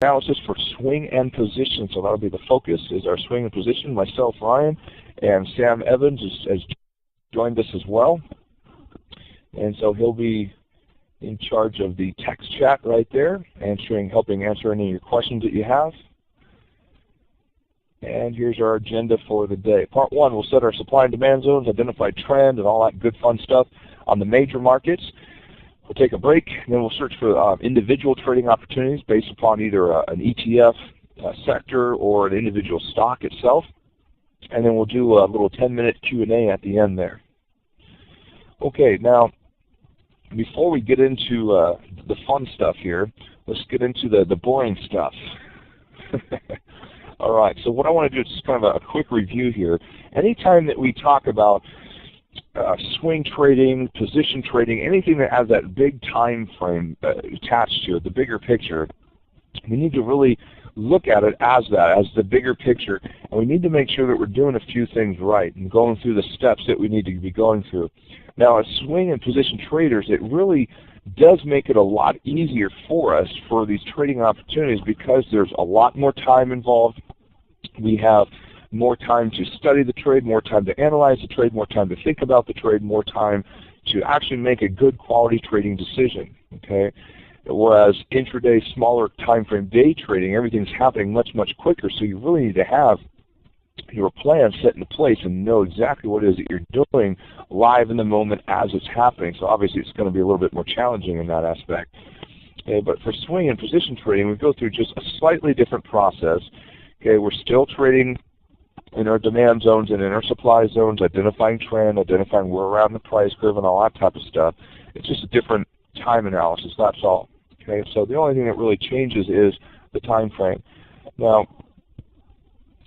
analysis for swing and position. So that'll be the focus, is our swing and position. Myself, Ryan, and Sam Evans has joined us as well. And so he'll be in charge of the text chat right there, helping answer any of your questions that you have. And here's our agenda for the day. Part 1, we'll set our supply and demand zones, identify trend, and all that good fun stuff on the major markets. We'll take a break, and then we'll search for individual trading opportunities based upon either an ETF sector or an individual stock itself. And then we'll do a little 10-minute Q&A at the end there. Okay, now, before we get into the fun stuff here, let's get into the boring stuff. All right, so what I want to do is just kind of a quick review here. Anytime that we talk about swing trading, position trading, anything that has that big time frame attached to it, the bigger picture, we need to really look at it as that, as the bigger picture, and we need to make sure that we're doing a few things right and going through the steps that we need to be going through. Now, as swing and position traders, it really does make it a lot easier for us for these trading opportunities because there's a lot more time involved. We have more time to study the trade, more time to analyze the trade, more time to think about the trade, more time to actually make a good quality trading decision. Okay? Whereas intraday, smaller time frame day trading, everything's happening much, much quicker, so you really need to have your plan set into place and know exactly what it is that you're doing live in the moment as it's happening. So obviously it's going to be a little bit more challenging in that aspect. Okay, but for swing and position trading, we go through just a slightly different process. Okay, we're still trading in our demand zones and in our supply zones, identifying trend, identifying where we're at in the price curve and all that type of stuff. It's just a different time analysis, that's all. Okay, so the only thing that really changes is the time frame. Now,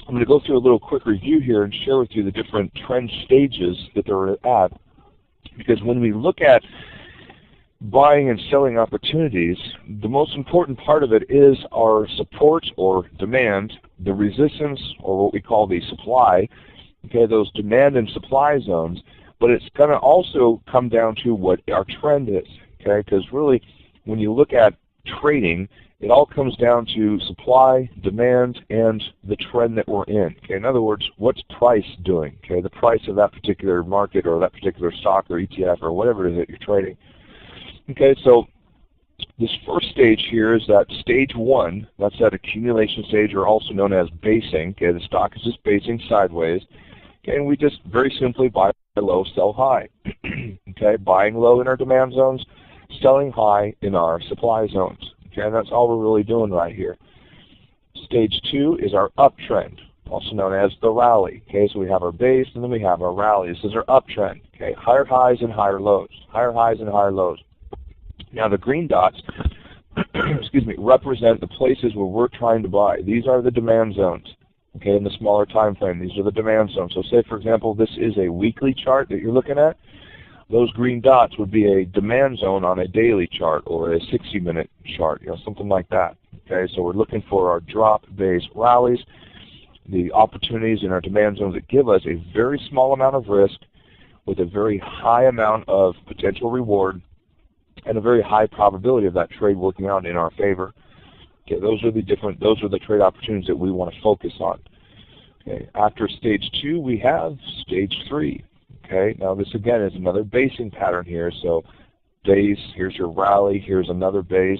I'm going to go through a little quick review here and share with you the different trend stages that they're at. Because when we look at buying and selling opportunities, the most important part of it is our support or demand, the resistance or what we call the supply, okay, those demand and supply zones, but it's going to also come down to what our trend is, okay, because really when you look at trading, it all comes down to supply, demand, and the trend that we're in. Okay? In other words, what's price doing? Okay? The price of that particular market or that particular stock or ETF or whatever it is that you're trading. Okay, so this first stage here is that stage 1. That's that accumulation stage, or also known as basing. Okay, the stock is just basing sideways. Okay, and we just very simply buy low, sell high. Okay, buying low in our demand zones, selling high in our supply zones. Okay, and that's all we're really doing right here. Stage 2 is our uptrend, also known as the rally. Okay, so we have our base and then we have our rally. This is our uptrend. Okay, higher highs and higher lows. Higher highs and higher lows. Now the green dots excuse me, represent the places where we're trying to buy. These are the demand zones. Okay, in the smaller time frame, these are the demand zones. So say for example this is a weekly chart that you're looking at. Those green dots would be a demand zone on a daily chart or a 60-minute chart, something like that. Okay, so we're looking for our drop-based rallies, the opportunities in our demand zones that give us a very small amount of risk with a very high amount of potential reward and a very high probability of that trade working out in our favor. Okay, those are the trade opportunities that we want to focus on. Okay, after stage 2, we have stage 3. Okay, now this again is another basing pattern here. So base, here's your rally, here's another base.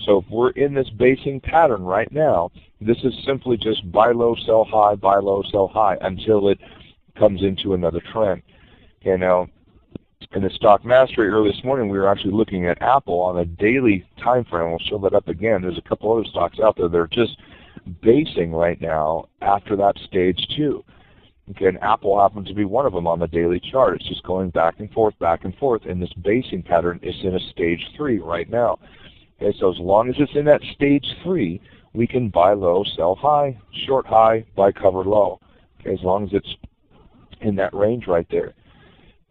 So if we're in this basing pattern right now, this is simply just buy low, sell high until it comes into another trend. Okay, now in the stock mastery early this morning, we were actually looking at Apple on a daily time frame. We'll show that up again. There's a couple other stocks out there that are just basing right now after that stage 2. Okay, and Apple happens to be one of them on the daily chart. It's just going back and forth, and this basing pattern is in a stage 3 right now. Okay, so as long as it's in that stage 3, we can buy low, sell high, short high, buy cover low. Okay, as long as it's in that range right there.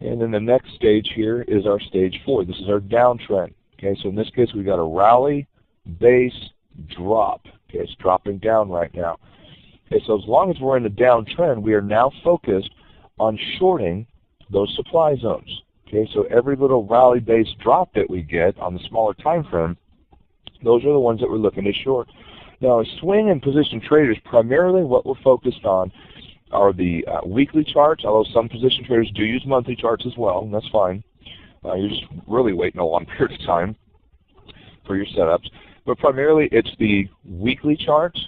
And then the next stage here is our stage 4. This is our downtrend. Okay, so in this case we got a rally, base, drop. Okay, it's dropping down right now. Okay, so as long as we're in the downtrend, we are now focused on shorting those supply zones. Okay, so every little rally-based drop that we get on the smaller time frame, those are the ones that we're looking to short. Now, swing and position traders, primarily what we're focused on are the weekly charts, although some position traders do use monthly charts as well, and that's fine. You're just really waiting a long period of time for your setups. But primarily it's the weekly chart,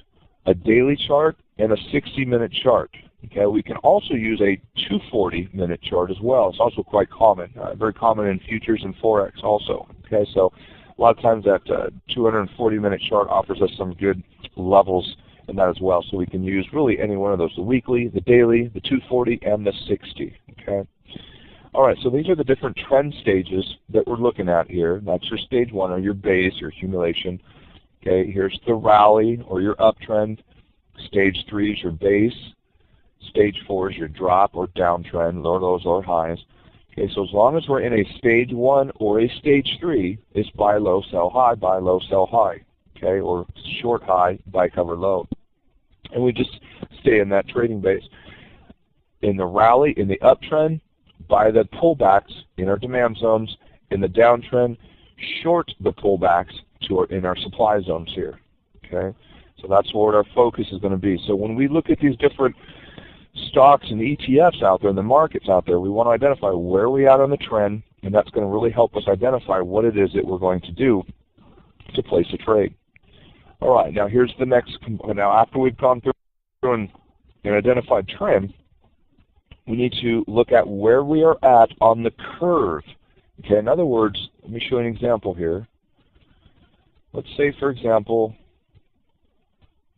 a daily chart, and a 60-minute chart. Okay, we can also use a 240-minute chart as well. It's also quite common, very common in futures and Forex also. Okay, so a lot of times that 240-minute chart offers us some good levels in that as well. So we can use really any one of those, the weekly, the daily, the 240, and the 60. Okay. All right, so these are the different trend stages that we're looking at here. That's your stage 1, or your base, your accumulation. Okay, here's the rally or your uptrend. Stage 3 is your base. Stage 4 is your drop or downtrend, lower lows, lower highs. Okay, so as long as we're in a stage 1 or a stage 3, it's buy low, sell high, buy low, sell high. Okay, or short high, buy cover low. And we just stay in that trading base. In the rally, in the uptrend, buy the pullbacks in our demand zones. In the downtrend, short the pullbacks in our supply zones here. Okay, so that's what our focus is going to be. So when we look at these different stocks and ETFs out there and the markets out there, we want to identify where we are on the trend, and that's going to really help us identify what it is that we're going to do to place a trade. All right, now here's the next component. Now after we've gone through and identified trend, we need to look at where we are at on the curve. Okay, in other words, let me show you an example here. Let's say, for example,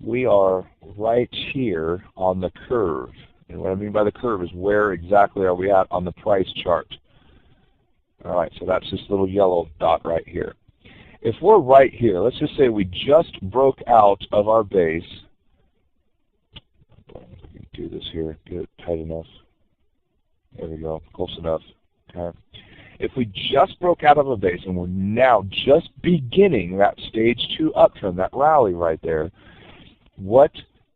we are right here on the curve. And what I mean by the curve is where exactly are we at on the price chart. All right, so that's this little yellow dot right here. If we're right here, let's just say we just broke out of our base. Let me do this here, get it tight enough. There we go, close enough. Okay. If we just broke out of a base and we're now just beginning that stage 2 uptrend, that rally right there, what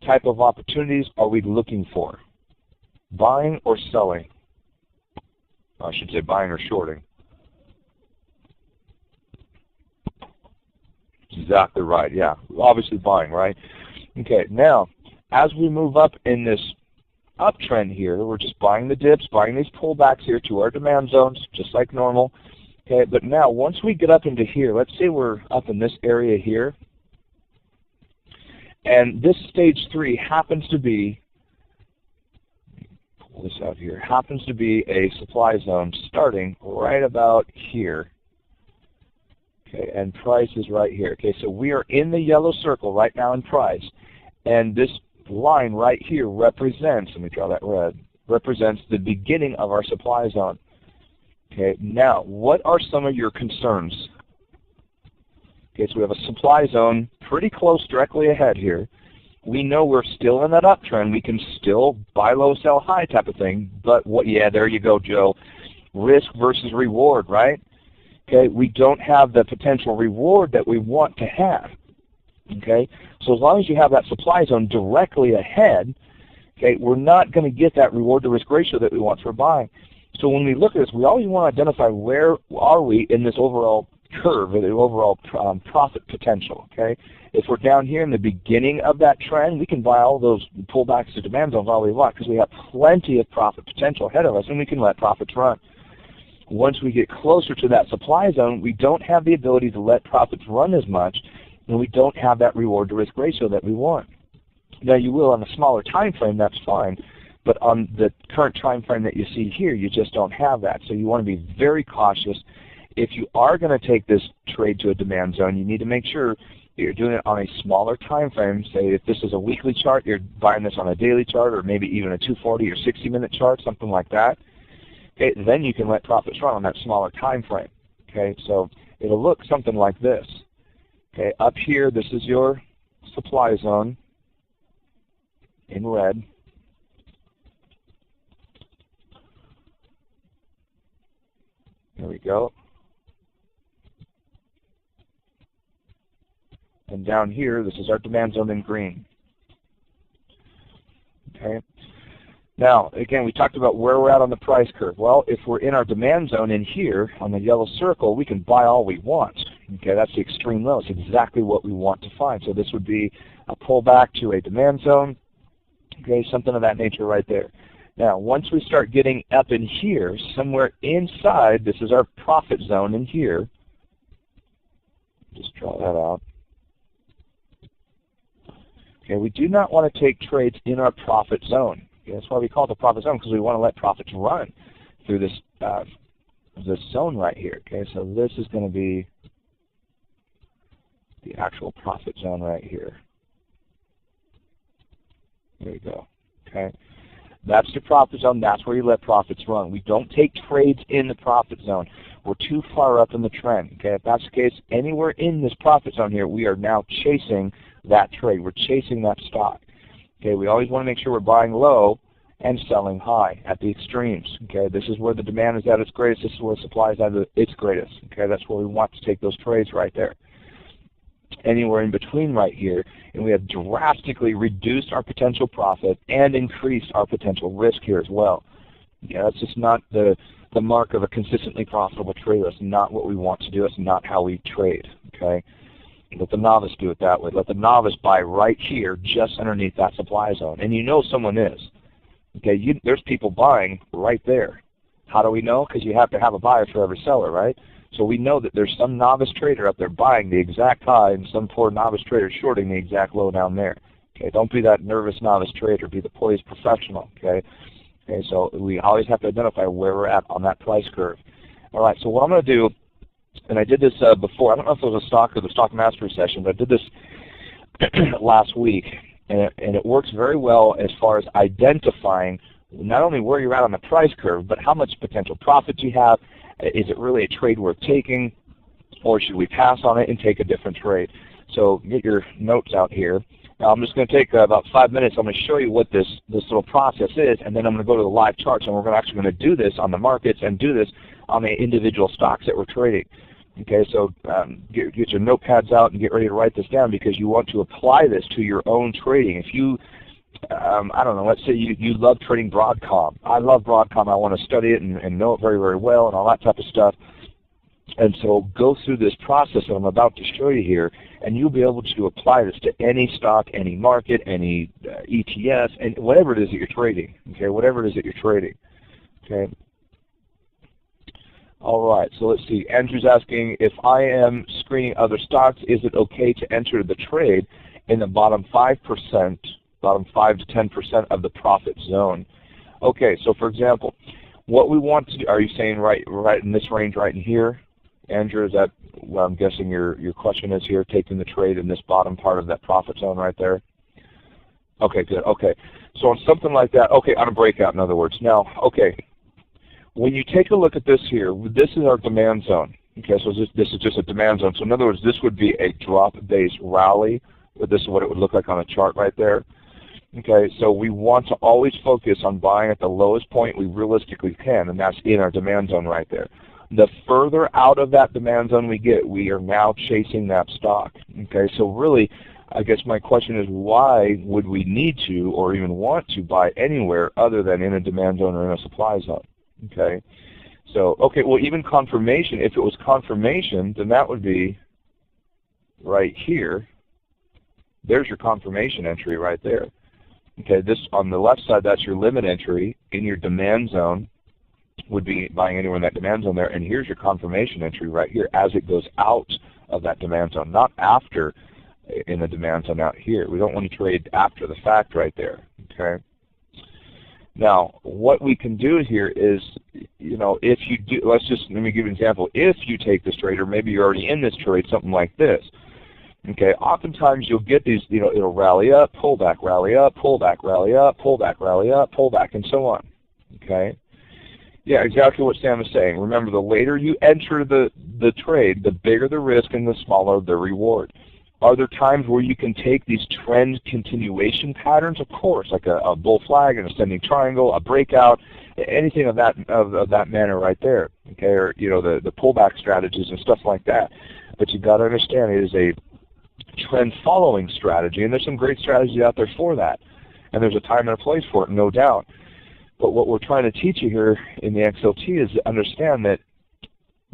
type of opportunities are we looking for? Buying or selling? I should say buying or shorting. Exactly right, yeah. Obviously buying, right? Okay, now, as we move up in this uptrend here, we're just buying the dips, buying these pullbacks here to our demand zones, just like normal. Okay, but now once we get up into here, let's say we're up in this area here, and this stage 3 happens to be, pull this out here, happens to be a supply zone starting right about here. Okay, and price is right here. Okay, so we are in the yellow circle right now in price, and this line right here represents, let me draw that red, represents the beginning of our supply zone. Okay, now what are some of your concerns? Okay, so we have a supply zone pretty close directly ahead here. We know we're still in that uptrend. We can still buy low, sell high type of thing, but what, yeah, there you go, Joe. Risk versus reward, right? Okay, we don't have the potential reward that we want to have. Okay, so as long as you have that supply zone directly ahead, okay, we're not going to get that reward to risk ratio that we want for buying. So when we look at this, we always want to identify where are we in this overall curve, or the overall profit potential. Okay, if we're down here in the beginning of that trend, we can buy all those pullbacks to demand zones all we want because we have plenty of profit potential ahead of us, and we can let profits run. Once we get closer to that supply zone, we don't have the ability to let profits run as much, and we don't have that reward to risk ratio that we want. Now you will on a smaller time frame, that's fine, but on the current time frame that you see here, you just don't have that. So you want to be very cautious. If you are going to take this trade to a demand zone, you need to make sure that you're doing it on a smaller time frame. Say if this is a weekly chart, you're buying this on a daily chart, or maybe even a 240 or 60-minute chart, something like that. Okay, then you can let profits run on that smaller time frame. Okay, so it'll look something like this. Okay, up here, this is your supply zone in red. There we go. And down here, this is our demand zone in green. Okay. Now, again, we talked about where we're at on the price curve. Well, if we're in our demand zone in here on the yellow circle, we can buy all we want. Okay, that's the extreme low. It's exactly what we want to find. So this would be a pullback to a demand zone, okay, something of that nature right there. Now, once we start getting up in here, somewhere inside, this is our profit zone in here. Just draw that out. Okay, we do not want to take trades in our profit zone. Okay, that's why we call it the profit zone, because we want to let profits run through this this zone right here. Okay, so this is going to be the actual profit zone right here. There you go. Okay, that's the profit zone. That's where you let profits run. We don't take trades in the profit zone. We're too far up in the trend. Okay, if that's the case, anywhere in this profit zone here, we are now chasing that trade. We're chasing that stock. Okay, we always want to make sure we're buying low and selling high at the extremes. Okay, this is where the demand is at its greatest. This is where supply is at its greatest. Okay, that's where we want to take those trades right there. Anywhere in between right here, and we have drastically reduced our potential profit and increased our potential risk here as well. Yeah, that's just not the mark of a consistently profitable trader. That's not what we want to do. That's not how we trade. Okay, let the novice do it that way. Let the novice buy right here, just underneath that supply zone, and you know someone is. Okay, there's people buying right there. How do we know? Because you have to have a buyer for every seller, right? So we know that there's some novice trader up there buying the exact high and some poor novice trader shorting the exact low down there. Okay, don't be that nervous novice trader. Be the poised professional. Okay. Okay, so we always have to identify where we're at on that price curve. All right. So what I'm going to do, and I did this before. I don't know if it was a stock or the stock mastery session, but I did this last week, and it works very well as far as identifying not only where you're at on the price curve, but how much potential profit you have. Is it really a trade worth taking, or should we pass on it and take a different trade? So get your notes out here. Now I'm just going to take about 5 minutes. I'm going to show you what this little process is, and then I'm going to go to the live charts, and we're actually going to do this on the markets and do this on the individual stocks that we're trading. Okay, so get your notepads out and get ready to write this down, because you want to apply this to your own trading. If you I don't know, let's say you love trading Broadcom. I love Broadcom. I want to study it and know it very, very well and all that type of stuff. And so go through this process that I'm about to show you here, and you'll be able to apply this to any stock, any market, any ETF, and whatever it is that you're trading. Okay, whatever it is that you're trading. Okay. All right, so let's see. Andrew's asking, if I am screening other stocks, is it okay to enter the trade in the bottom 5%? Bottom 5 to 10% of the profit zone. Okay, so for example, what we want to do, are you saying right in this range right in here? Andrew, is that what I'm guessing your question is here, taking the trade in this bottom part of that profit zone right there? Okay, good, okay. So on something like that, okay, on a breakout in other words. Now, okay, when you take a look at this here, this is our demand zone. Okay, so this is just a demand zone. So in other words, this would be a drop-based rally, but this is what it would look like on a chart right there. Okay, so we want to always focus on buying at the lowest point we realistically can, and that's in our demand zone right there. The further out of that demand zone we get, we are now chasing that stock. Okay, so really, I guess my question is, why would we need to or even want to buy anywhere other than in a demand zone or in a supply zone? Okay, so, okay, well, even confirmation, if it was confirmation, then that would be right here. There's your confirmation entry right there. Okay, this on the left side, that's your limit entry. In your demand zone would be buying anywhere in that demand zone there, and here's your confirmation entry right here as it goes out of that demand zone, not after in the demand zone out here. We don't want to trade after the fact right there. Okay. Now, what we can do here is, if you do, let me give you an example. If you take this trade, or maybe you're already in this trade, something like this. Okay, oftentimes you'll get these, it'll rally up, pull back, rally up, pull back, rally up, pull back, rally up, pull back, and so on. Okay? Yeah, exactly what Sam is saying. Remember, the later you enter the trade, the bigger the risk and the smaller the reward. Are there times where you can take these trend continuation patterns? Of course, like a bull flag, an ascending triangle, a breakout, anything of that manner right there. Okay, or the pullback strategies and stuff like that. But you've got to understand it is a trend following strategy, and there's some great strategies out there for that, and there's a time and a place for it, no doubt. But what we're trying to teach you here in the XLT is to understand that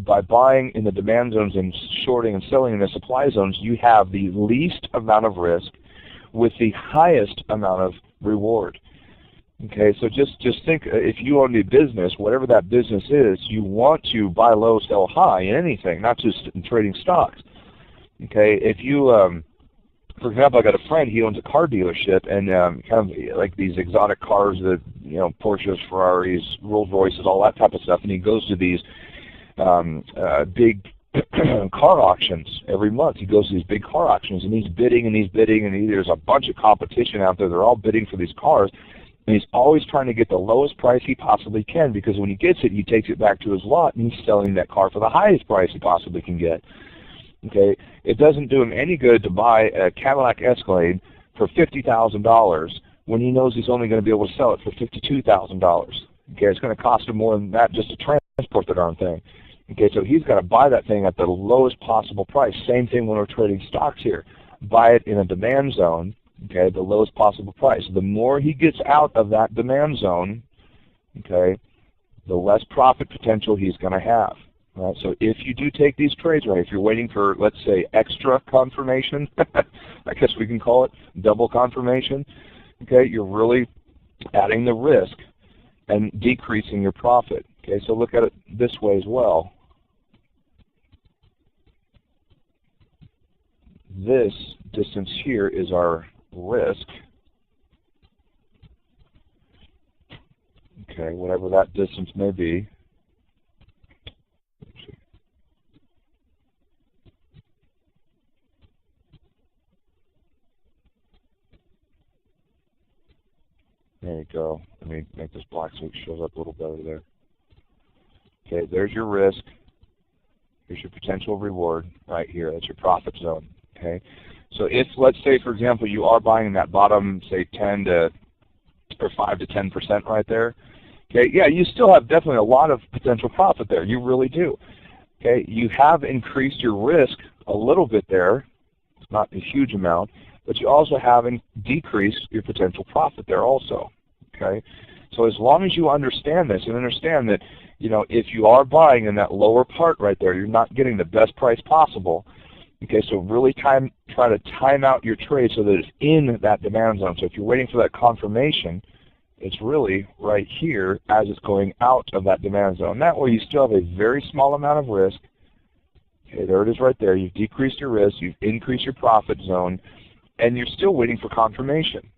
by buying in the demand zones and shorting and selling in the supply zones, you have the least amount of risk with the highest amount of reward. Okay, so just think, if you own a business, whatever that business is, you want to buy low, sell high in anything, not just in trading stocks. Okay, if you, for example, I got a friend, he owns a car dealership, and kind of like these exotic cars that, you know, Porsches, Ferraris, Rolls Royces, all that type of stuff, and he goes to these big car auctions every month. He goes to these big car auctions, and he's bidding and he's bidding, and there's a bunch of competition out there. They're all bidding for these cars. And he's always trying to get the lowest price he possibly can, because when he gets it, he takes it back to his lot and he's selling that car for the highest price he possibly can get. Okay, it doesn't do him any good to buy a Cadillac Escalade for $50,000 when he knows he's only going to be able to sell it for $52,000. Okay, it's going to cost him more than that just to transport the darn thing. Okay, so he's got to buy that thing at the lowest possible price. Same thing when we're trading stocks here. Buy it in a demand zone. Okay, the lowest possible price. The more he gets out of that demand zone, okay, the less profit potential he's going to have. Right? So if you do take these trades, right, if you're waiting for, let's say, extra confirmation, I guess we can call it double confirmation, okay, you're really adding the risk and decreasing your profit. Okay, so look at it this way as well. This distance here is our risk, okay, whatever that distance may be. There you go. Let me make this black so it shows up a little better there. Okay, there's your risk. Here's your potential reward right here. That's your profit zone. Okay. So if, let's say, for example, you are buying in that bottom, say 5 to 10% right there, okay, yeah, you still have definitely a lot of potential profit there. You really do. Okay, you have increased your risk a little bit there. It's not a huge amount, but you also have decreased your potential profit there also. Okay, so as long as you understand this and understand that, you know, if you are buying in that lower part right there, you're not getting the best price possible. Okay, so really try to time out your trade so that it's in that demand zone. So if you're waiting for that confirmation, it's really right here as it's going out of that demand zone. That way you still have a very small amount of risk. Okay, there it is right there. You've decreased your risk, you've increased your profit zone, and you're still waiting for confirmation.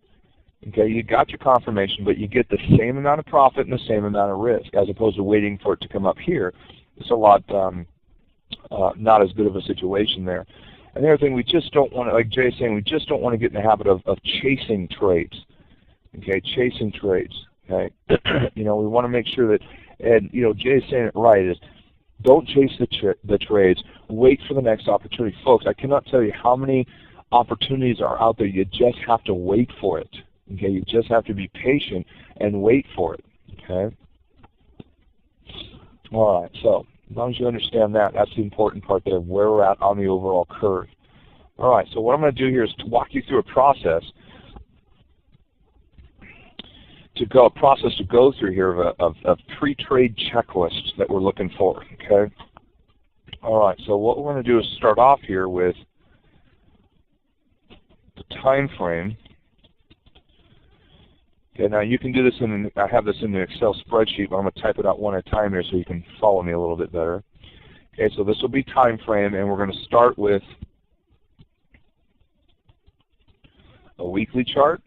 Okay, you got your confirmation, but you get the same amount of profit and the same amount of risk, as opposed to waiting for it to come up here. It's a lot not as good of a situation there. And the other thing, we just don't want to, like Jay's saying, we just don't want to get in the habit of chasing trades. Okay, chasing trades. Okay, you know, we want to make sure that, and you know, Jay's saying it right, is don't chase the trades. Wait for the next opportunity, folks. I cannot tell you how many opportunities are out there. You just have to wait for it. Okay, you just have to be patient and wait for it. Okay. All right. So as long as you understand that, that's the important part there of where we're at on the overall curve. All right. So what I'm going to do here is to walk you through a process to go through here of pre-trade checklists that we're looking for. Okay. All right. So what we're going to do is start off here with the time frame. Okay, now you can do this in, I have this in the Excel spreadsheet, but I'm going to type it out one at a time here so you can follow me a little bit better. Okay, so this will be time frame, and we're going to start with a weekly chart.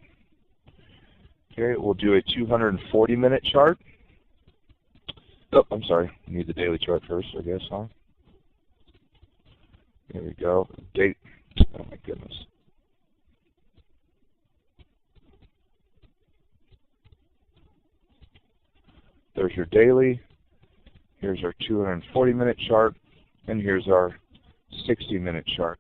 Okay, we'll do a 240-minute chart. Oh, I'm sorry, we need the daily chart first, I guess, huh? There we go. Date. Oh my goodness. There's your daily, here's our 240-minute chart, and here's our 60-minute chart.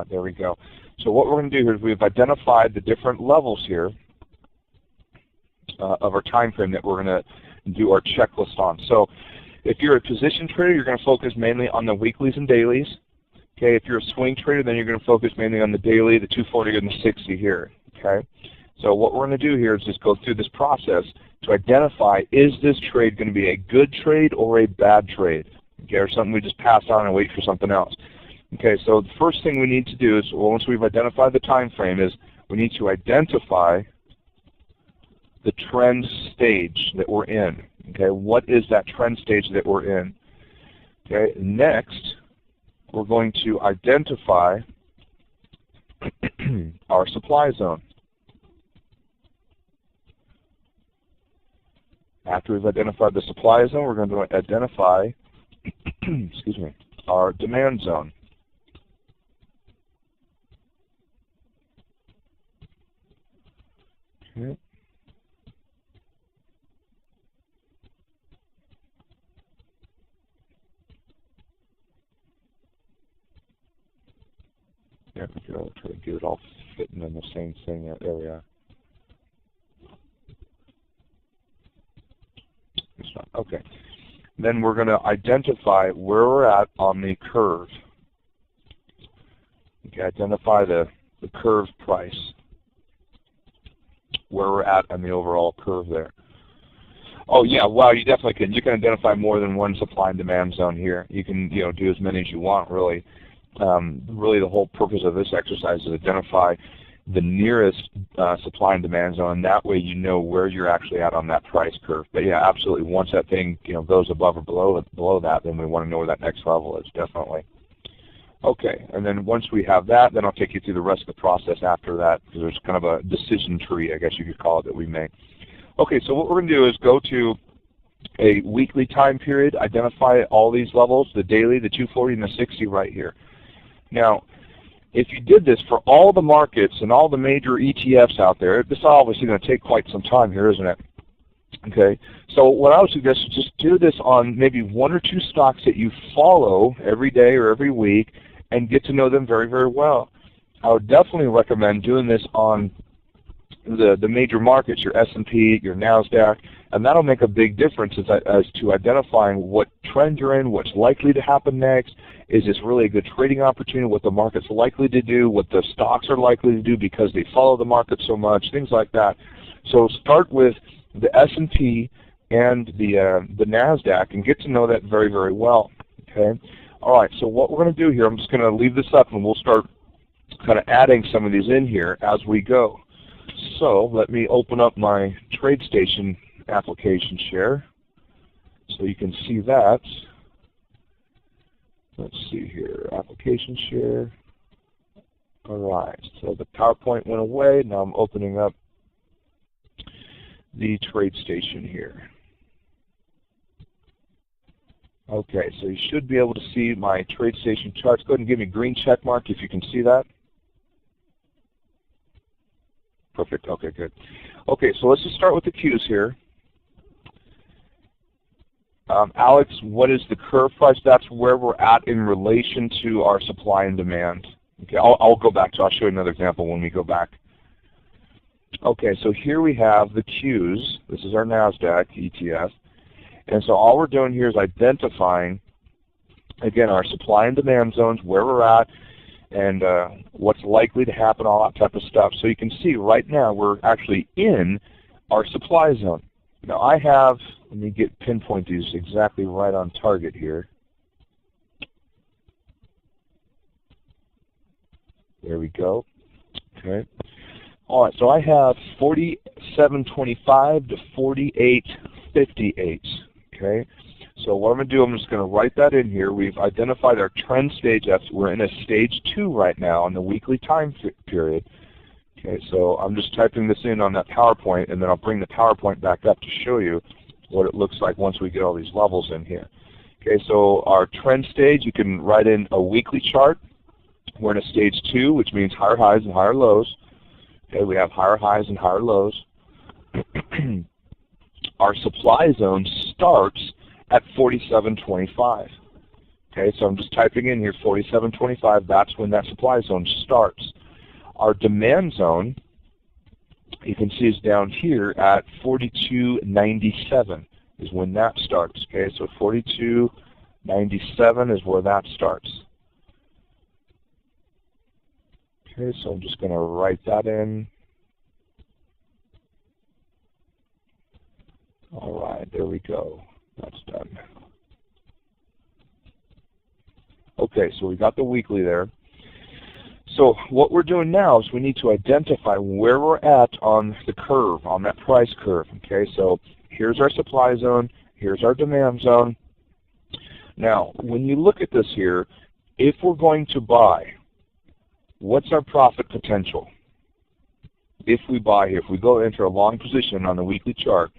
There we go. So what we're going to do here is we've identified the different levels here of our time frame that we're going to do our checklist on. So if you're a position trader, you're going to focus mainly on the weeklies and dailies. Okay, if you're a swing trader, then you're going to focus mainly on the daily, the 240, and the 60 here. Okay. So what we're going to do here is just go through this process to identify, is this trade going to be a good trade or a bad trade? Okay, or something we just pass on and wait for something else. Okay, so the first thing we need to do is, once we've identified the time frame, is we need to identify the trend stage that we're in. Okay, what is that trend stage that we're in? Okay, next we're going to identify our supply zone. After we've identified the supply zone, we're going to identify excuse me, our demand zone. Okay. Yeah, we can try to get it all fitting in the same thing area. It's not. Okay. Then we're going to identify where we're at on the curve. Okay, identify the curve price, where we're at on the overall curve there. Oh yeah, wow, you definitely can. You can identify more than one supply and demand zone here. You can do as many as you want, really. Really the whole purpose of this exercise is identify the nearest supply and demand zone. That way you know where you're actually at on that price curve. But yeah, absolutely, once that thing goes above or below that, then we want to know where that next level is, definitely. Okay, and then once we have that, then I'll take you through the rest of the process after that, because there's kind of a decision tree, I guess you could call it, that we make. Okay, so what we're going to do is go to a weekly time period, identify all these levels, the daily, the 240, and the 60 right here. Now, if you did this for all the markets and all the major ETFs out there, this is obviously going to take quite some time here, isn't it? Okay, so what I would suggest is just do this on maybe one or two stocks that you follow every day or every week and get to know them very, very well. I would definitely recommend doing this on the major markets, your S&P, your NASDAQ, and that'll make a big difference as to identifying what trend you're in, what's likely to happen next. Is this really a good trading opportunity, what the market's likely to do, what the stocks are likely to do because they follow the market so much, things like that. So start with the S&P and the NASDAQ and get to know that very, very well. Okay. All right, so what we're going to do here, I'm just going to leave this up and we'll start kind of adding some of these in here as we go. So let me open up my TradeStation application share so you can see that. Let's see here, application share. All right, so the PowerPoint went away. Now I'm opening up the TradeStation here. Okay, so you should be able to see my TradeStation charts. Go ahead and give me a green check mark if you can see that. Perfect, okay, good. Okay, so let's just start with the Qs here. Alex, what is the curve price? That's where we're at in relation to our supply and demand. Okay, I'll go back to, I'll show you another example when we go back. Okay, so here we have the Qs. This is our NASDAQ ETF. And so all we're doing here is identifying, again, our supply and demand zones, where we're at, and what's likely to happen, all that type of stuff. So you can see right now we're actually in our supply zone. Now I have, let me pinpoint these exactly right on target here. There we go. Okay. All right, so I have 47.25 to 48.58. Okay. So what I'm going to do, I'm just going to write that in here. We've identified our trend stage. We're in a stage 2 right now on the weekly time period. Okay, so I'm just typing this in on that PowerPoint, and then I'll bring the PowerPoint back up to show you what it looks like once we get all these levels in here. Okay, so our trend stage, you can write in a weekly chart. We're in a stage 2, which means higher highs and higher lows. Okay, we have higher highs and higher lows. Our supply zone starts at 47.25. Okay, so I'm just typing in here 47.25. That's when that supply zone starts. Our demand zone, you can see, is down here at 42.97 is when that starts. Okay, so 42.97 is where that starts. Okay, so I'm just going to write that in. go. That's done. Okay, so we got the weekly there. So what we're doing now is we need to identify where we're at on the curve, on that price curve. Okay, so here's our supply zone, here's our demand zone. Now, when you look at this here, if we're going to buy, what's our profit potential? If we buy here, if we go into a long position on the weekly chart,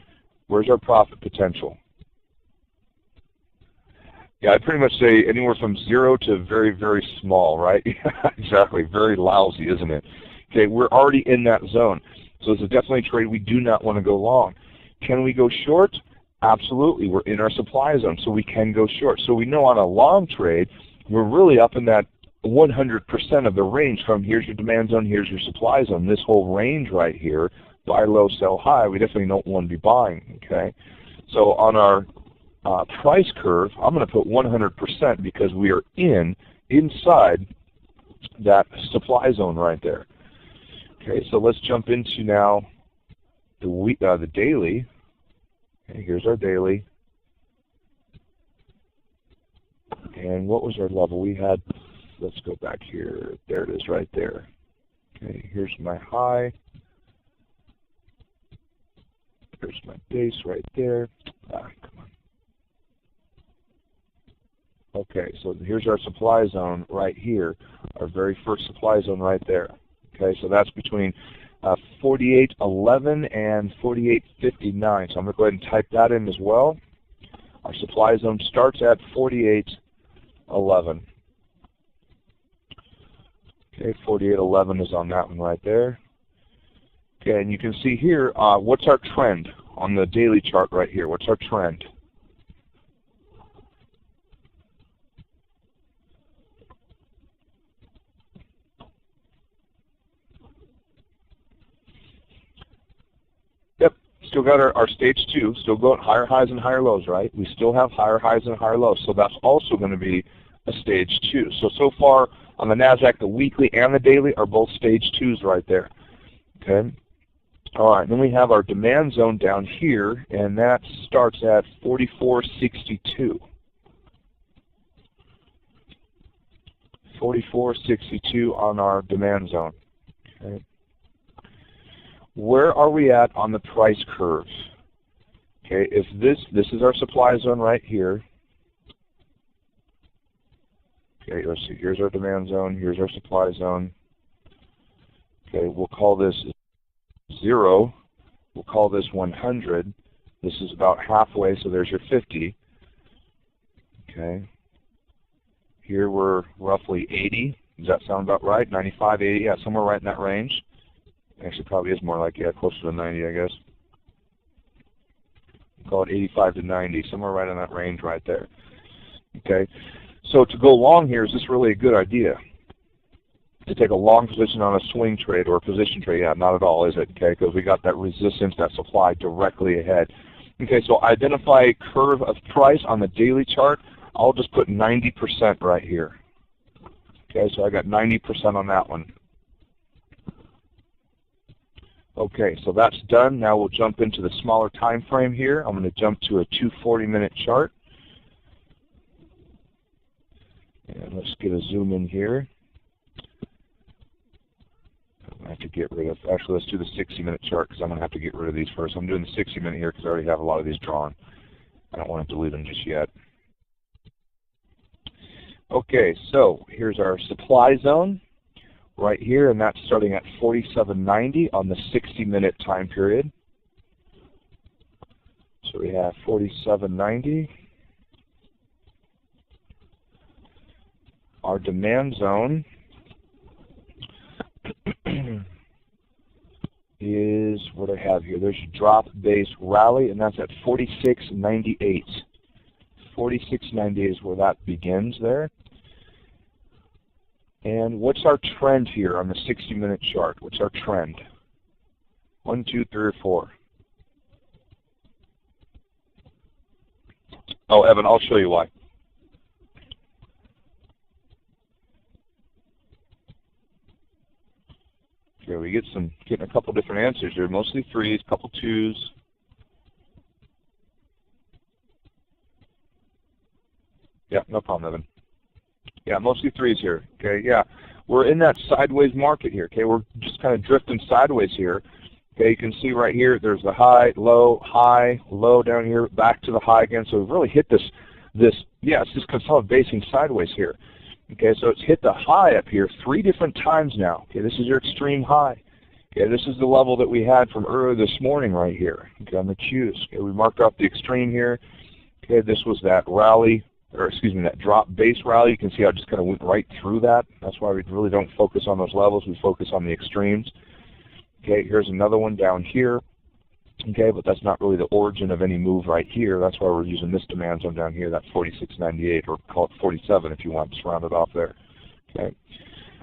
where's our profit potential? Yeah, I'd pretty much say anywhere from 0 to very, very small, right? Exactly, very lousy, isn't it? Okay, we're already in that zone. So it's definitely a trade we do not want to go long. Can we go short? Absolutely, we're in our supply zone, so we can go short. So we know on a long trade, we're really up in that 100% of the range from here's your demand zone, here's your supply zone. This whole range right here, buy low, sell high, we definitely don't want to be buying, okay? So on our price curve, I'm going to put 100% because we are inside that supply zone right there. Okay, so let's jump into now the daily. Okay, here's our daily. And what was our level? We had, let's go back here. There it is right there. Okay, here's my high. There's my base right there. Come on. Okay, so here's our supply zone right here, our very first supply zone right there. Okay, so that's between 48.11 and 48.59. So I'm going to go ahead and type that in as well. Our supply zone starts at 48.11. Okay, 48.11 is on that one right there. Okay, and you can see here, what's our trend on the daily chart right here? What's our trend? Still got our stage 2, still going higher highs and higher lows, right? We still have higher highs and higher lows, so that's also going to be a stage 2. So far on the NASDAQ, the weekly and the daily are both stage 2s right there. Okay. All right, then we have our demand zone down here, and that starts at 44.62. 44.62 on our demand zone. Okay. Where are we at on the price curve? Okay, if this is our supply zone right here. Okay, let's see, here's our demand zone, here's our supply zone. Okay, we'll call this 0. We'll call this 100. This is about halfway, so there's your 50. Okay. Here we're roughly 80. Does that sound about right? 95, 80, yeah, somewhere right in that range. Actually, probably is more like, yeah, closer to 90, I guess. We'll call it 85 to 90, somewhere right in that range right there. Okay, so to go long here, is this really a good idea? To take a long position on a swing trade or a position trade? Yeah, not at all, is it? Okay, because we got that resistance, that supply directly ahead. Okay, so identify curve of price on the daily chart. I'll just put 90% right here. Okay, so I got 90% on that one. Okay, so that's done. Now we'll jump into the smaller time frame here. I'm going to jump to a 240-minute chart. And let's get a zoom in here. I have to get rid of, actually let's do the 60-minute chart because I'm going to have to get rid of these first. I'm doing the 60-minute here because I already have a lot of these drawn. I don't want to delete them just yet. Okay, so here's our supply zone right here, and that's starting at 47.90 on the 60-minute time period. So we have 47.90. Our demand zone is what I have here. There's your drop base rally, and that's at 46.98. 46.98 is where that begins there. And what's our trend here on the 60-minute chart? What's our trend? 1, 2, 3, or 4? Oh, Evan, I'll show you why. Okay, we getting a couple different answers here. Mostly 3s, couple 2s. Yeah, no problem, Evan. Yeah, mostly threes here. Okay, yeah. We're in that sideways market here. Okay, we're just kind of drifting sideways here. Okay, you can see right here, there's the high, low down here, back to the high again. So we've really hit this, yeah, it's just consolidation sideways here. Okay, so it's hit the high up here 3 different times now. Okay, this is your extreme high. Okay, this is the level that we had from earlier this morning right here. Okay, on the Qs. Okay, we marked off the extreme here. Okay, this was that rally, or excuse me, that drop base rally. You can see how it just kind of went right through that. That's why we really don't focus on those levels. We focus on the extremes. Okay, here's another one down here. Okay, but that's not really the origin of any move right here. That's why we're using this demand zone down here, that 46.98, or call it 47 if you want, just round it off there. Okay.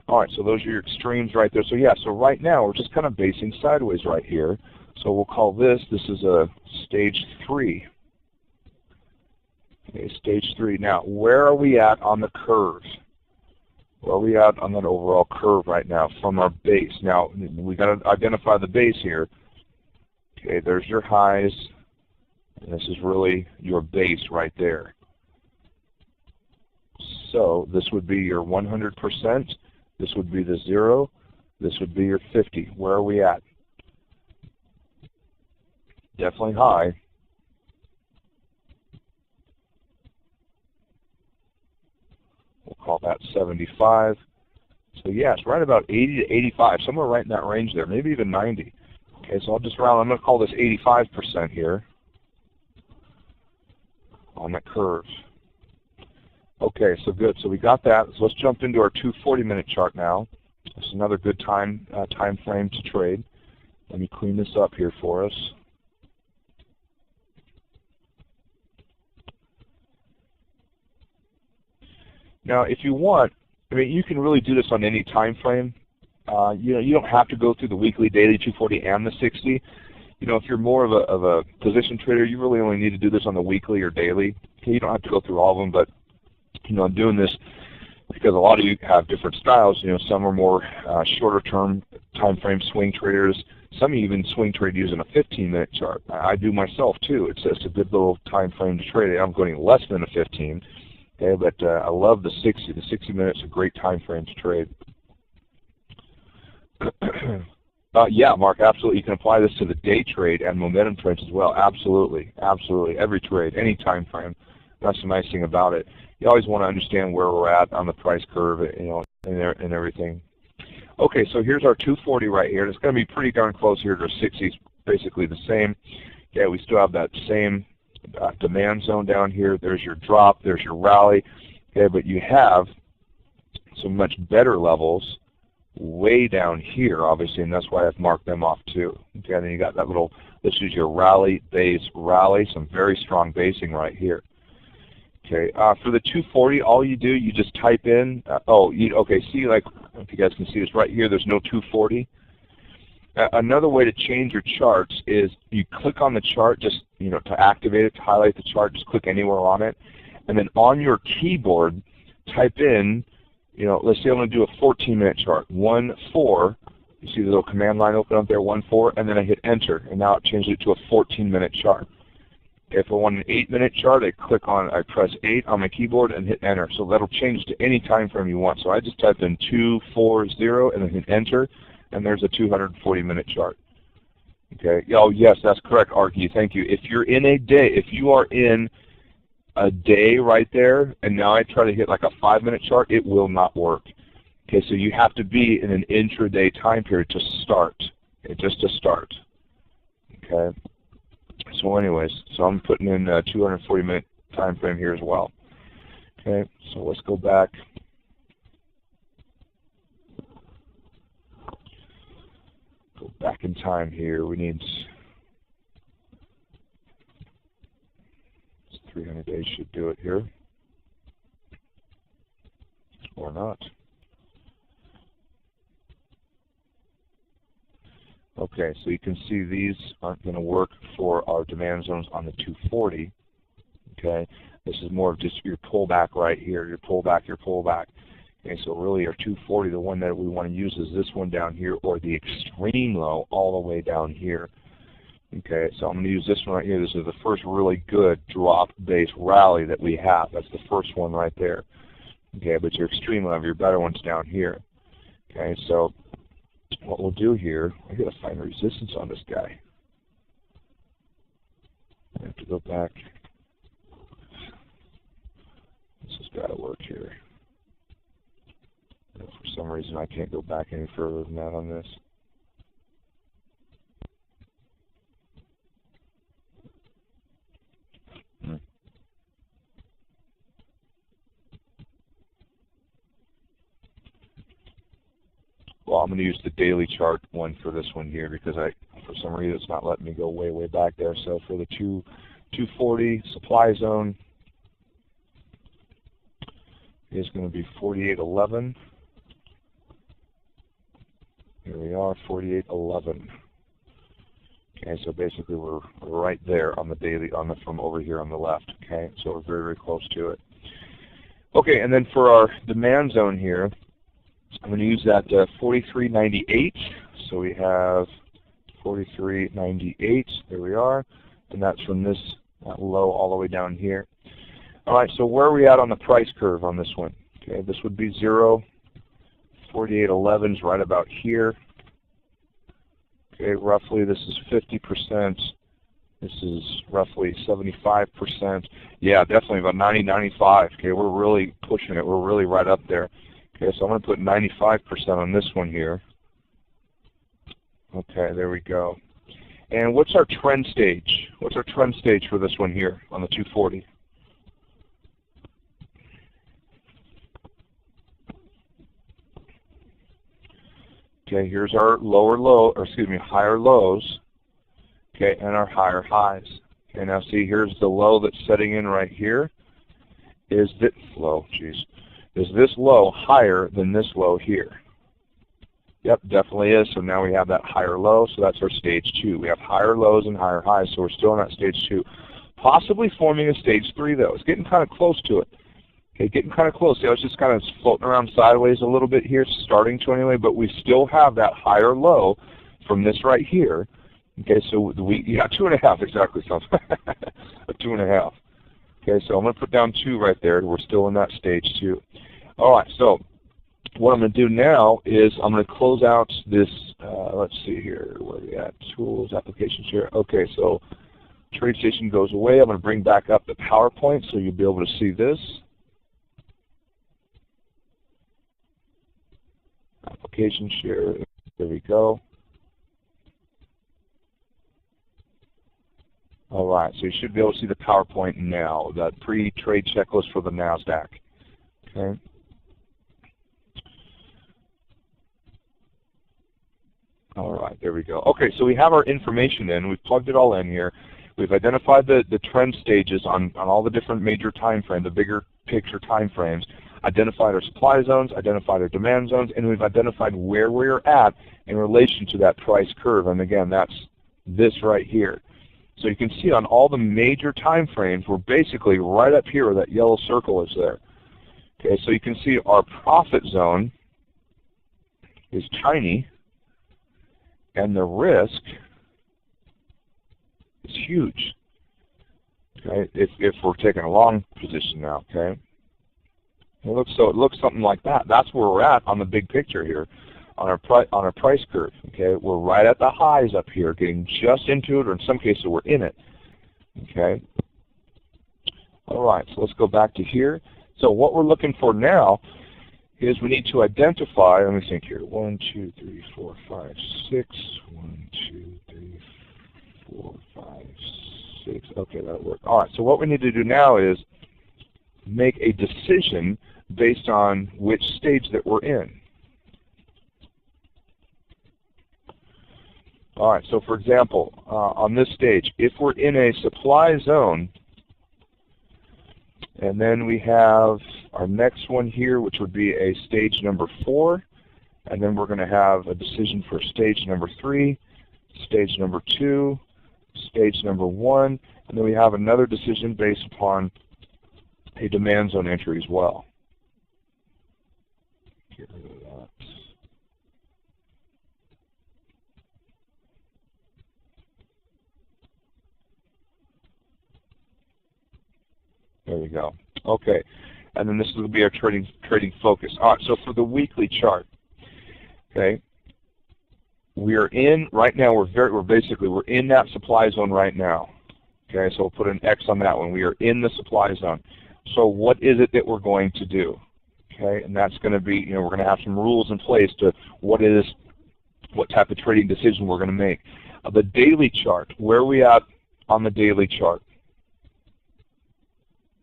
All right, so those are your extremes right there. So yeah, so right now we're just kind of basing sideways right here. So we'll call this is a stage 3. Okay, stage 3. Now, where are we at on the curve? Where are we at on that overall curve right now from our base? Now, we got to identify the base here. Okay, there's your highs, and this is really your base right there. So this would be your 100%, this would be the 0, this would be your 50. Where are we at? Definitely high. We'll call that 75. So yeah, it's right about 80 to 85, somewhere right in that range there, maybe even 90. Okay, so I'll just round, I'm going to call this 85% here on that curve. Okay, so good. So we got that. So let's jump into our 240-minute chart now. This is another good time frame to trade. Let me clean this up here for us. Now, if you want, I mean, you can really do this on any time frame. You know, you don't have to go through the weekly, daily, 240, and the 60. You know, if you're more of a position trader, you really only need to do this on the weekly or daily. Okay, you don't have to go through all of them, but you know, I'm doing this because a lot of you have different styles. You know, some are more shorter term time frame swing traders. Some even swing trade using a 15-minute chart. I do myself too. It's a good little time frame to trade. I'm going less than a 15. Okay, but I love the 60. The 60 minutes is a great time frame to trade. Yeah, Mark, absolutely. You can apply this to the day trade and momentum trades as well. Absolutely, absolutely. Every trade, any time frame. That's the nice thing about it. You always want to understand where we're at on the price curve, you know, and everything. Okay, so here's our 240 right here. It's going to be pretty darn close here to 60. It's basically the same. Yeah, we still have that same demand zone down here. There's your drop. There's your rally. Okay, but you have some much better levels way down here, obviously, and that's why I've marked them off too. Okay, and then you got that little, this is your rally, base, rally, some very strong basing right here. Okay, for the 240, all you do, you just type in, okay, see, like, if you guys can see this right here, there's no 240. Another way to change your charts is you click on the chart, just, you know, to activate it, to highlight the chart, just click anywhere on it, and then on your keyboard, type in, you know, let's say I'm going to do a 14-minute chart, 1-4. You see the little command line open up there, 1-4, and then I hit enter, and now it changes it to a 14-minute chart. If I want an 8-minute chart, I press 8 on my keyboard and hit enter. So that'll change to any time frame you want. So I just typed in 240 and then hit enter, and there's a 240-minute chart. Okay. Oh yes, that's correct, Arky. Thank you. If you're in a day, if you are in a day right there, and now I try to hit like a 5-minute chart, it will not work. Okay, so you have to be in an intraday time period to start. Okay, just to start. Okay. So anyways, so I'm putting in a 240-minute time frame here as well. Okay, so let's go back. Go back in time here. We need 300 days should do it here, or not. Okay, so you can see these aren't going to work for our demand zones on the 240. Okay, this is more of just your pullback right here, your pullback, your pullback. Okay, so really our 240, the one that we want to use is this one down here, or the extreme low all the way down here. Okay, so I'm going to use this one right here. This is the first really good drop-based rally that we have. That's the first one right there. Okay, but your extreme level, your better one's down here. Okay, so what we'll do here, I got to find resistance on this guy. I have to go back. This has got to work here. For some reason, I can't go back any further than that on this. Well, I'm going to use the daily chart one for this one here because for some reason, it's not letting me go way, way back there. So for the 240 supply zone is going to be 48.11. Here we are, 48.11. Okay, so basically we're right there on the daily, from over here on the left. Okay, so we're very, very close to it. Okay, and then for our demand zone here, I'm going to use that 43.98. So we have 43.98. There we are, and that's from that low all the way down here. All right, so where are we at on the price curve on this one? Okay, this would be 0. 48.11 is right about here. Okay, roughly this is 50%. This is roughly 75%. Yeah, definitely about 90, 95. Okay, we're really pushing it. We're really right up there. Okay, so I'm going to put 95% on this one here. Okay, there we go. And what's our trend stage? What's our trend stage for this one here on the 240? Okay, here's our higher lows, okay, and our higher highs. Okay, now see, here's the low that's setting in right here. Is this low, is this low higher than this low here? Yep, definitely is. So now we have that higher low, so that's our stage 2. We have higher lows and higher highs, so we're still in that stage 2. Possibly forming a stage 3 though. It's getting kind of close to it. Okay, getting kind of close. See, I was just kind of floating around sideways a little bit here, starting to anyway, but we still have that higher low from this right here. Okay, so yeah, 2.5 exactly, so a 2.5. Okay, so I'm going to put down 2 right there. We're still in that stage 2. All right, so what I'm going to do now is I'm going to close out this, let's see here, where are we at? Tools, applications here. Okay, so TradeStation goes away. I'm going to bring back up the PowerPoint so you'll be able to see this. Application share, there we go. All right, so you should be able to see the PowerPoint now, the pre-trade checklist for the NASDAQ. Okay. All right, there we go. Okay, so we have our information in. We've plugged it all in here. We've identified the trend stages on all the different major time frames, the bigger picture time frames, identified our supply zones, identified our demand zones, and we've identified where we're at in relation to that price curve. And again, that's this right here. So you can see on all the major time frames, we're basically right up here where that yellow circle is there. Okay, so you can see our profit zone is tiny, and the risk is huge. Okay, if we're taking a long position now. Okay, it looks something like that. That's where we're at on the big picture here, on our price curve. Okay, we're right at the highs up here, getting just into it, or in some cases we're in it. Okay. All right, so let's go back to here. So what we're looking for now is we need to identify, let me think here, 1, 2, 3, 4, 5, 6, 1, 2, 3, 4, 5, 6, okay, that'll work. All right, so what we need to do now is make a decision based on which stage that we're in. All right, so for example, on this stage, if we're in a supply zone, and then we have our next one here, which would be a stage number 4, and then we're going to have a decision for stage number 3, stage number 2, stage number 1, and then we have another decision based upon a demand zone entry as well. Get rid of that. you go. Okay, and then this will be our trading focus. All right, so for the weekly chart, okay, we are in right now. We're in that supply zone right now. Okay, so we'll put an X on that one. We are in the supply zone. So what is it that we're going to do? Okay, and that's going to be, we're going to have some rules in place to what type of trading decision we're going to make. The daily chart, where are we at on the daily chart?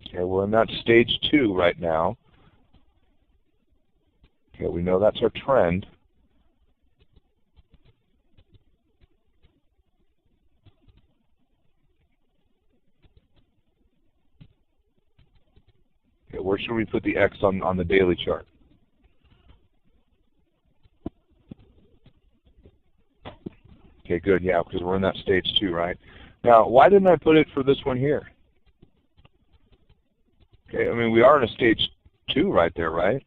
Okay, we're in that stage 2 right now. Okay, we know that's our trend. Okay, where should we put the X on the daily chart? Okay, good, yeah, because we're in that stage 2, right? Now, why didn't I put it for this one here? Okay, I mean, we are in a stage 2 right there, right?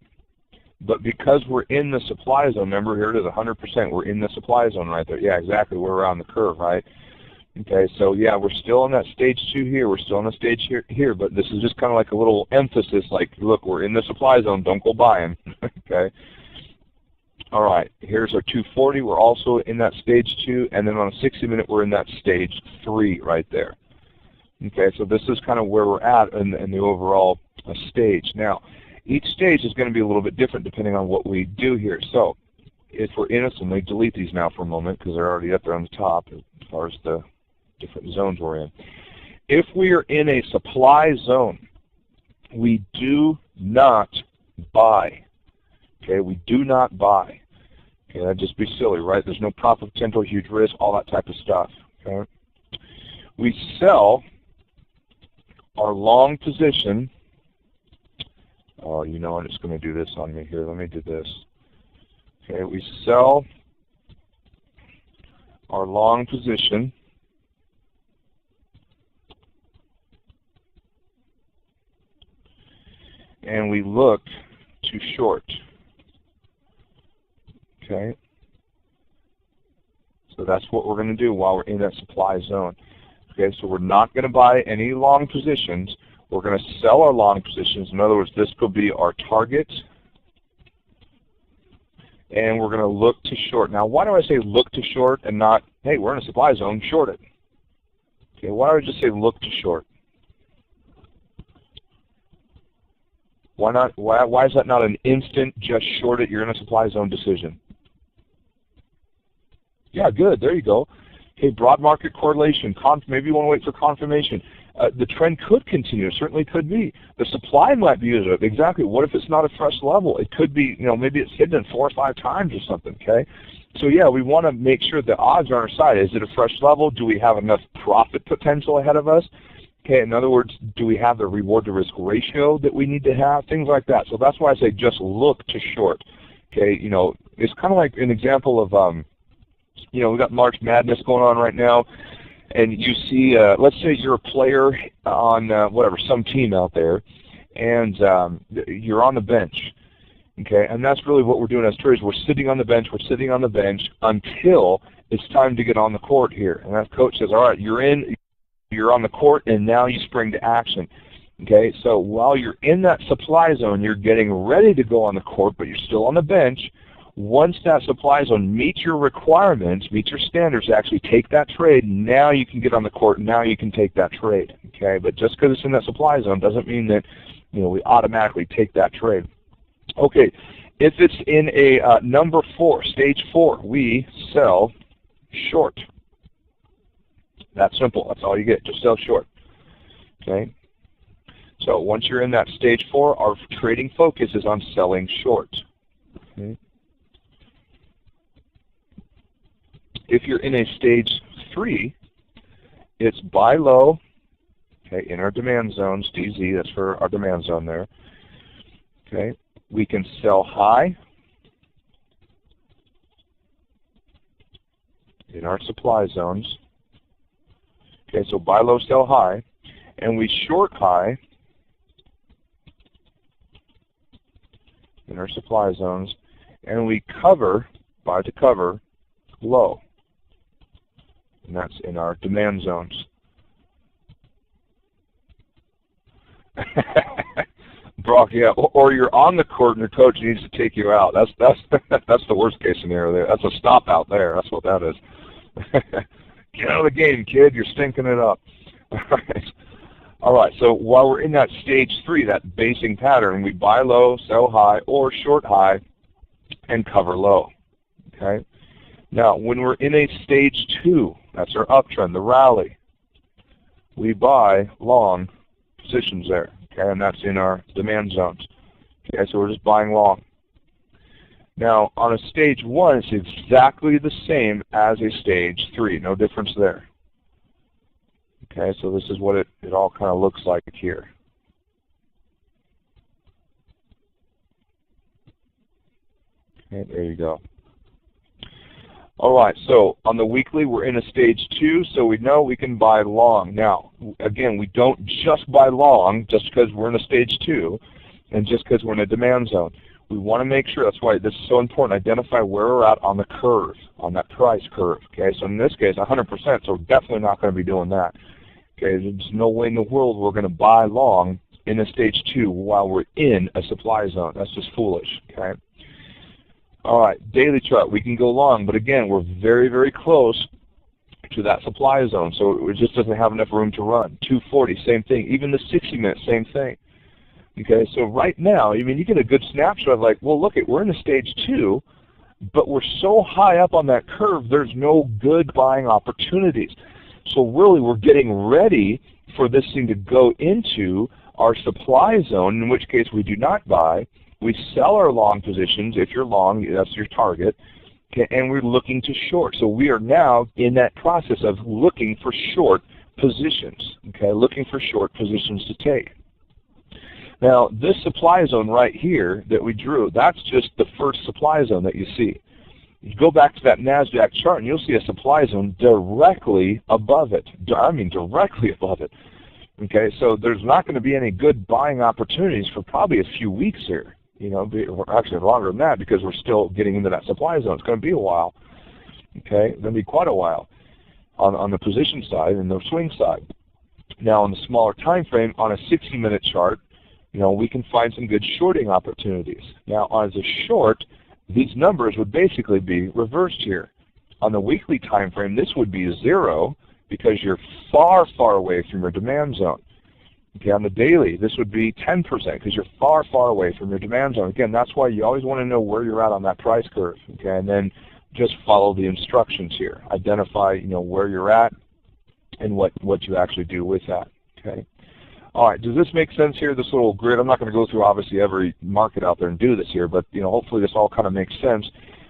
But because we're in the supply zone, remember here it is 100%, we're in the supply zone right there. Yeah, exactly, we're around the curve, right? Okay, so yeah, we're still in that stage 2 here. We're still in the stage here, but this is just kind of like a little emphasis, like, look, we're in the supply zone. Don't go buying. Okay. All right. Here's our 240. We're also in that stage 2, and then on a 60-minute, we're in that stage 3 right there. Okay, so this is kind of where we're at in the overall stage. Now, each stage is going to be a little bit different depending on what we do here. So, if we're in it, so let me delete these now for a moment because they're already up there on the top as far as the different zones we're in. If we are in a supply zone, we do not buy. Okay, we do not buy. Okay, that'd just be silly, right? There's no profit potential, huge risk, all that type of stuff. Okay, we sell our long position. Oh, I'm just going to do this on me here. Let me do this. Okay, we sell our long position. And we look to short. Okay? So that's what we're going to do while we're in that supply zone. Okay, so we're not going to buy any long positions. We're going to sell our long positions. In other words, this could be our target. And we're going to look to short. Now, why do I say look to short and not, hey, we're in a supply zone, short it? Okay, why do I just say look to short? Why not? Why is that not an instant, just short it, you're in a supply zone decision? Yeah, good. There you go. Okay, broad market correlation. Maybe you want to wait for confirmation. The trend could continue. It certainly could be. The supply might be used up. Exactly. What if it's not a fresh level? It could be, maybe it's hidden 4 or 5 times or something, okay? So yeah, we want to make sure the odds are on our side. Is it a fresh level? Do we have enough profit potential ahead of us? Okay, in other words, do we have the reward to risk ratio that we need to have? Things like that. So that's why I say just look to short. Okay, it's kind of like an example of, we've got March Madness going on right now, and you see, let's say you're a player on some team out there, and you're on the bench. Okay, and that's really what we're doing as traders. We're sitting on the bench. We're sitting on the bench until it's time to get on the court here. And that coach says, all right, you're on the court, and now you spring to action. Okay, so while you're in that supply zone, you're getting ready to go on the court, but you're still on the bench. Once that supply zone meets your requirements, meets your standards to actually take that trade, now you can get on the court, now you can take that trade. Okay, but just because it's in that supply zone doesn't mean that we automatically take that trade. Okay, if it's in a number 4, stage 4, we sell short. That's simple. That's all you get. Just sell short. Okay. So once you're in that stage 4, our trading focus is on selling short. Okay. If you're in a stage 3, it's buy low. Okay, in our demand zones, DZ. That's for our demand zone there. Okay. We can sell high in our supply zones. Okay, so buy low, sell high, and we short high in our supply zones, and we cover, buy to cover, low, and that's in our demand zones. Brock, yeah, or you're on the court and your coach needs to take you out. That's that's the worst case scenario there. That's a stop out there. That's what that is. Get out of the game, kid. You're stinking it up. All right. All right. So while we're in that stage 3, that basing pattern, we buy low, sell high, or short high, and cover low. Okay. Now, when we're in a stage 2, that's our uptrend, the rally, we buy long positions there. Okay, and that's in our demand zones. Okay, so we're just buying long. Now, on a stage 1, it's exactly the same as a stage 3. No difference there. Okay, so this is what it all kind of looks like here. Okay, there you go. All right, so on the weekly, we're in a stage 2, so we know we can buy long. Now, again, we don't just buy long just because we're in a stage 2 and just because we're in a demand zone. We want to make sure, that's why this is so important, identify where we're at on the curve, on that price curve. Okay, so in this case, 100%, so we're definitely not going to be doing that. Okay, there's no way in the world we're going to buy long in a stage 2 while we're in a supply zone. That's just foolish. Okay. All right, daily chart, we can go long, but again, we're very, very close to that supply zone, so it just doesn't have enough room to run. 240, same thing. Even the 60-minute, same thing. Okay, so right now, I mean, you get a good snapshot of like, well, look, we're in a stage 2, but we're so high up on that curve, there's no good buying opportunities. So really, we're getting ready for this thing to go into our supply zone, in which case we do not buy. We sell our long positions. If you're long, that's your target. Okay, and we're looking to short. So we are now in that process of looking for short positions. Okay, looking for short positions to take. Now, this supply zone right here that we drew, that's just the first supply zone that you see. You go back to that NASDAQ chart and you'll see a supply zone directly above it. I mean directly above it. Okay, so there's not going to be any good buying opportunities for probably a few weeks here. You know, actually longer than that because we're still getting into that supply zone. It's going to be a while. Okay, it's going to be quite a while on the position side and the swing side. Now, on the smaller time frame, on a 60-minute chart, you know, we can find some good shorting opportunities. Now, as a short, these numbers would basically be reversed here. On the weekly time frame, this would be 0 because you're far, far away from your demand zone. Okay, on the daily, this would be 10% because you're far, far away from your demand zone. Again, that's why you always want to know where you're at on that price curve. Okay, and then just follow the instructions here. Identify, you know, where you're at and what you actually do with that. Okay. All right, does this make sense here, this little grid? I'm not going to go through obviously every market out there and do this here, but you know, hopefully this all kind of makes sense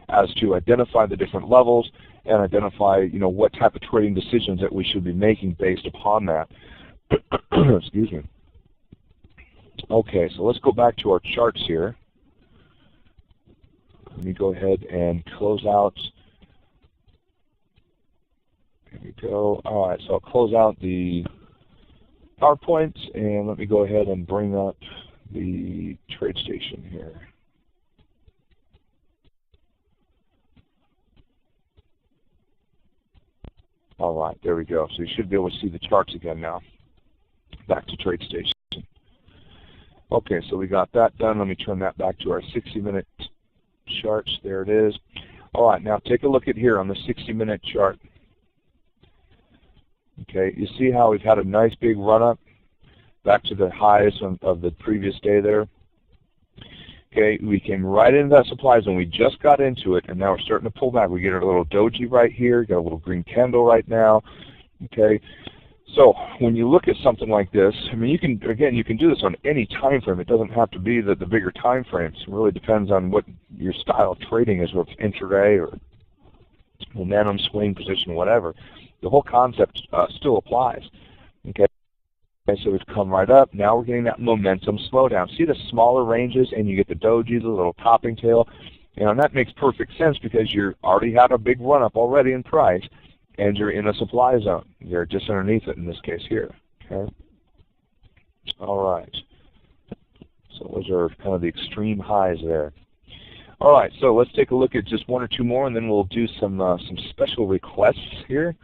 as to identify the different levels and identify, you know, what type of trading decisions that we should be making based upon that. Excuse me. Okay, so let's go back to our charts here. Let me go ahead and close out. There we go. All right, so I'll close out the PowerPoint, and let me go ahead and bring up the TradeStation here. All right, there we go. So you should be able to see the charts again now. Back to TradeStation. Okay, so we got that done. Let me turn that back to our 60-minute charts. There it is. All right, now take a look at here on the 60-minute chart. Okay, you see how we've had a nice big run-up back to the highs of the previous day there. Okay, we came right into that supply zone. We just got into it, and now we're starting to pull back. We get a little doji right here, got a little green candle right now. Okay, so when you look at something like this, I mean, you can do this on any time frame. It doesn't have to be the bigger time frames. It really depends on what your style of trading is, whether it's intraday or momentum, swing, position, whatever. The whole concept still applies. Okay. So we've come right up. Now we're getting that momentum slowdown. See the smaller ranges, and you get the doji, the little topping tail. And that makes perfect sense because you already had a big run-up already in price, and you're in a supply zone. You're just underneath it in this case here. Okay. All right. So those are kind of the extreme highs there. All right. So let's take a look at just one or two more, and then we'll do some special requests here.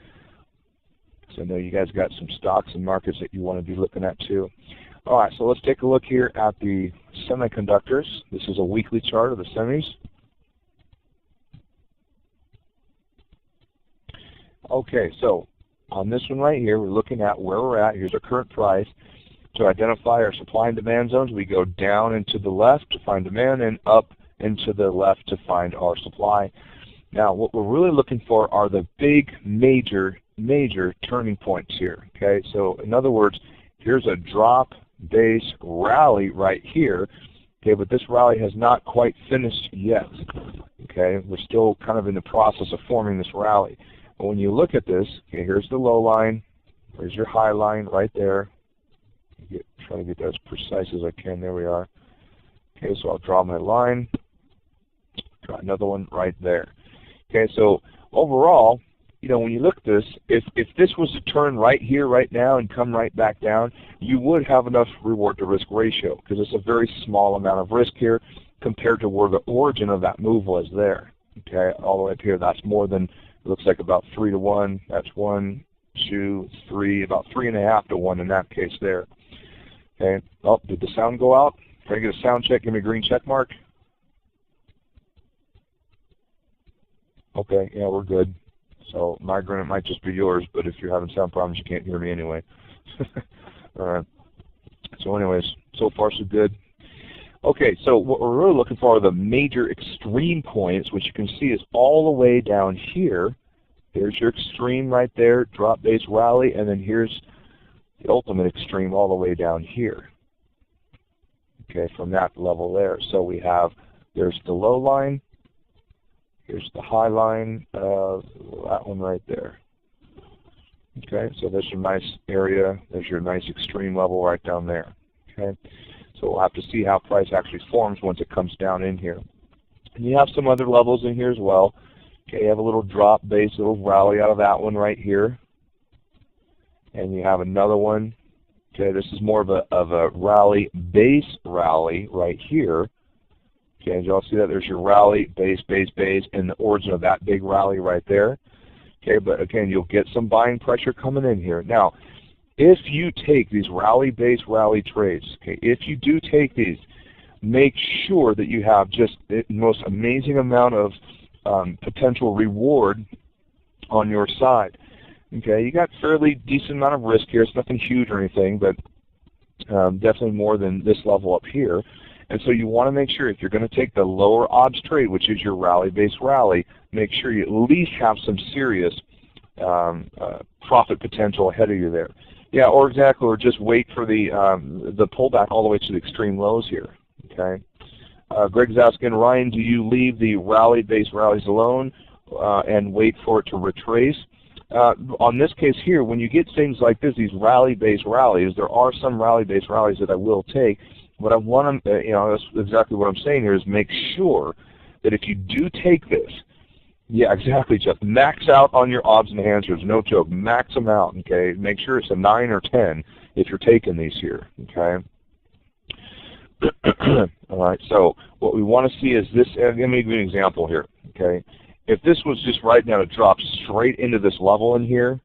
So I know you guys got some stocks and markets that you want to be looking at too. All right, so let's take a look here at the semiconductors. This is a weekly chart of the semis. Okay, so on this one right here, we're looking at where we're at. Here's our current price. To identify our supply and demand zones, we go down and to the left to find demand and up and to the left to find our supply. Now, what we're really looking for are the big, major turning points here. Okay, so in other words, here's a drop base rally right here. Okay, but this rally has not quite finished yet. Okay, we're still kind of in the process of forming this rally. But when you look at this, okay, here's the low line, there's your high line right there. Try to get that as precise as I can. There we are. Okay, so I'll draw my line. Draw another one right there. Okay, so overall, you know, when you look at this, if this was to turn right here, right now, and come right back down, you would have enough reward to risk ratio because it's a very small amount of risk here compared to where the origin of that move was there. Okay, all the way up here, that's more than, it looks like about 3 to 1. That's 1, 2, 3, about 3.5 to 1 in that case there. Okay, oh, did the sound go out? Can I get a sound check? Give me a green check mark. Okay, yeah, we're good. So my granite might just be yours, but if you're having sound problems, you can't hear me anyway. All right. So anyways, so far so good. Okay, so what we're really looking for are the major extreme points, which you can see is all the way down here. There's your extreme right there, drop base rally, and then here's the ultimate extreme all the way down here. Okay, from that level there. So we have, there's the low line, here's the high line, that one right there. Okay, so there's your nice area, there's your nice extreme level right down there. Okay, so we'll have to see how price actually forms once it comes down in here. And you have some other levels in here as well. Okay, you have a little drop base, a little rally out of that one right here. And you have another one. Okay, this is more of a rally, base rally right here. Okay, as you all see that, there's your rally, base, base, base, and the origin of that big rally right there. Okay, but again, you'll get some buying pressure coming in here. Now, if you take these rally, base, rally trades, okay, if you do take these, make sure that you have just the most amazing amount of potential reward on your side. Okay, you got fairly decent amount of risk here. It's nothing huge or anything, but definitely more than this level up here. And so you want to make sure if you're going to take the lower odds trade, which is your rally-based rally, make sure you at least have some serious profit potential ahead of you there. Yeah, or exactly, or just wait for the pullback all the way to the extreme lows here. Okay. Greg's asking, Ryan, do you leave the rally-based rallies alone and wait for it to retrace? On this case here, when you get things like this, these rally-based rallies, there are some rally-based rallies that I will take. What I want to, you know, that's exactly what I'm saying here is make sure that if you do take this, yeah, exactly, Jeff, max out on your odds and answers, no joke, max them out, okay? Make sure it's a 9 or 10 if you're taking these here, okay? All right, so what we want to see is this, and let me give you an example here, okay? If this was just right now to drop straight into this level in here,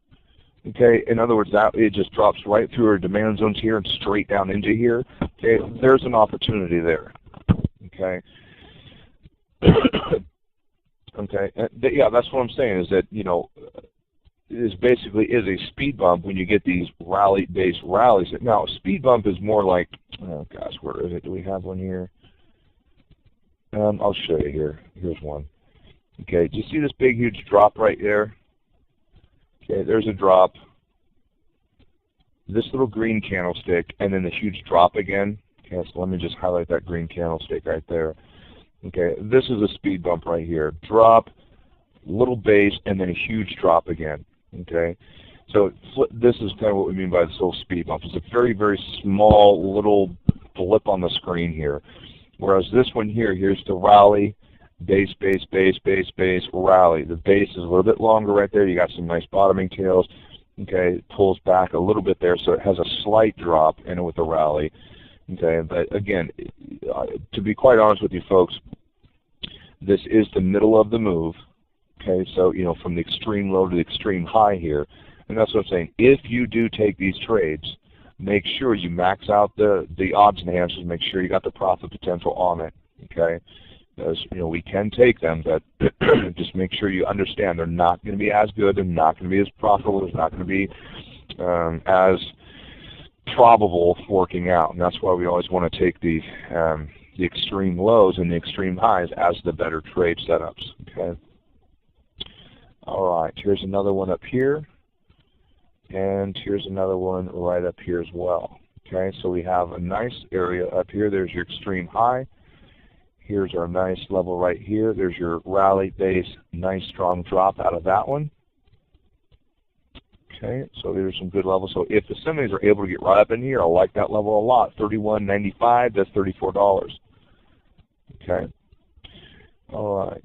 okay, in other words, that it just drops right through our demand zones here and straight down into here, okay, there's an opportunity there, okay? Okay, yeah, that's what I'm saying is that, you know, this basically is a speed bump when you get these rally-based rallies. Now, a speed bump is more like, oh gosh, where is it? Do we have one here? I'll show you here. Here's one. Okay, do you see this big, huge drop right there? Okay, there's a drop. This little green candlestick, and then the huge drop again. Okay, so let me just highlight that green candlestick right there. Okay, this is a speed bump right here. Drop, little base, and then a huge drop again. Okay, so this is kind of what we mean by this little speed bump. It's a very, very small little blip on the screen here. Whereas this one here, here's the rally, base, base, base, base, base, rally. The base is a little bit longer right there. You got some nice bottoming tails. Okay, it pulls back a little bit there, so it has a slight drop in it with the rally. Okay, but again, to be quite honest with you folks, this is the middle of the move. Okay, so you know, from the extreme low to the extreme high here, and that's what I'm saying. If you do take these trades, make sure you max out the odds enhancers, make sure you got the profit potential on it, okay? Because we can take them, but just make sure you understand they're not going to be as good, they're not going to be as profitable, there's not going to be as probable working out. And that's why we always want to take the extreme lows and the extreme highs as the better trade setups, okay? All right, here's another one up here, and here's another one right up here as well. Okay, so we have a nice area up here. There's your extreme high. Here's our nice level right here. There's your rally base, nice strong drop out of that one. Okay, so there's some good levels. So if the semis are able to get right up in here, I like that level a lot. 31.95, that's $34. Okay, all right.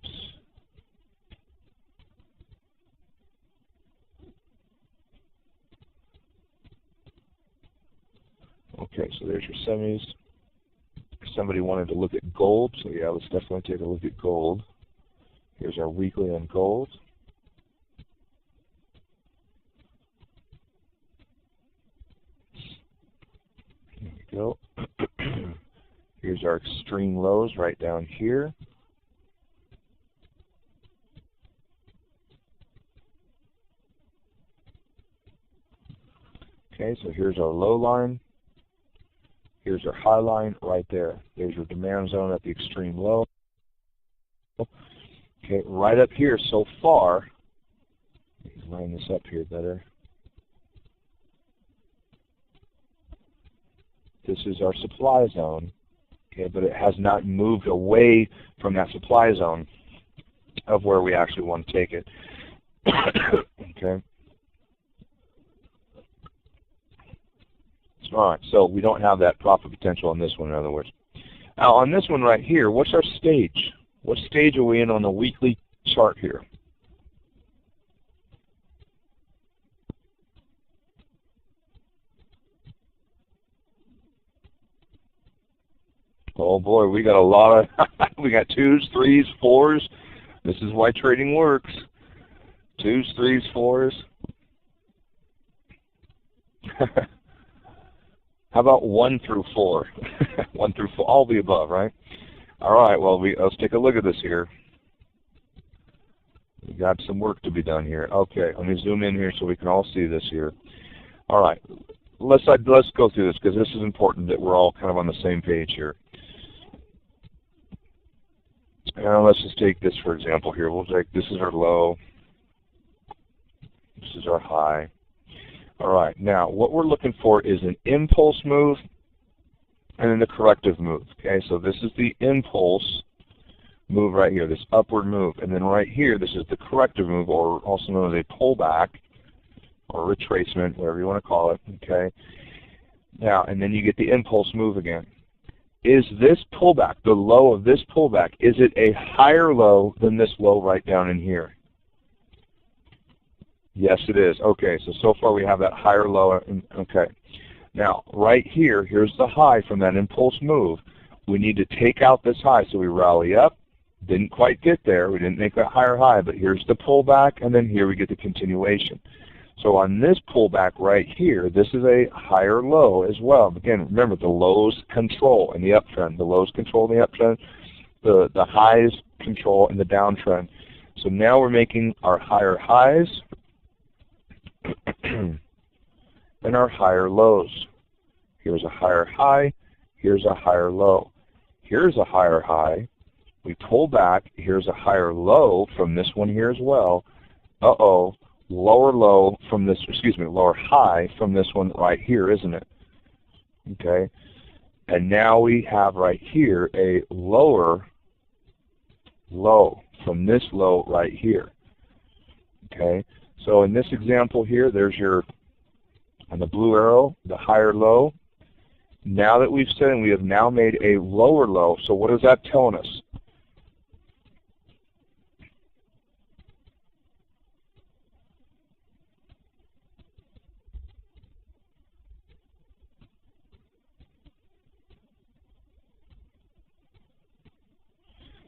Okay, so there's your semis. Somebody wanted to look at gold, so yeah, let's definitely take a look at gold. Here's our weekly on gold. There we go. Here's our extreme lows right down here. Okay, so here's our low line. Here's our high line right there. There's your demand zone at the extreme low. Okay, right up here so far, let me line this up here better. This is our supply zone, okay, but it has not moved away from that supply zone of where we actually want to take it. Okay. All right, so we don't have that profit potential on this one, in other words. Now on this one right here, what's our stage? What stage are we in on the weekly chart here? Oh boy, we got a lot of, we got 2s, 3s, 4s. This is why trading works. 2s, 3s, 4s. How about 1 through 4? 1 through 4, all the above, right? All right, well, let's take a look at this here. We got some work to be done here. Okay, let me zoom in here so we can all see this here. All right, let's go through this because this is important that we're all kind of on the same page here. And let's just take this for example here. We'll take, this is our low. This is our high. All right, now what we're looking for is an impulse move and then the corrective move. Okay, so this is the impulse move right here, this upward move. And then right here, this is the corrective move, or also known as a pullback or retracement, whatever you want to call it. Okay, now, and then you get the impulse move again. Is this pullback, the low of this pullback, is it a higher low than this low right down in here? Yes, it is. Okay, so far we have that higher low. Okay. Now, right here, here's the high from that impulse move. We need to take out this high, so we rally up. Didn't quite get there. We didn't make that higher high, but here's the pullback, and then here we get the continuation. So on this pullback right here, this is a higher low as well. Again, remember, the lows control in the uptrend. The lows control in the uptrend. The highs control in the downtrend. So now we're making our higher highs and our higher lows. Here's a higher high, here's a higher low. Here's a higher high, we pull back, here's a higher low from this one here as well. Uh-oh, lower low from this, excuse me, lower high from this one right here, isn't it? Okay, and now we have right here a lower low from this low right here. Okay, so in this example here, there's your, on the blue arrow, the higher low. Now that we've said, and we have now made a lower low, so what is that telling us?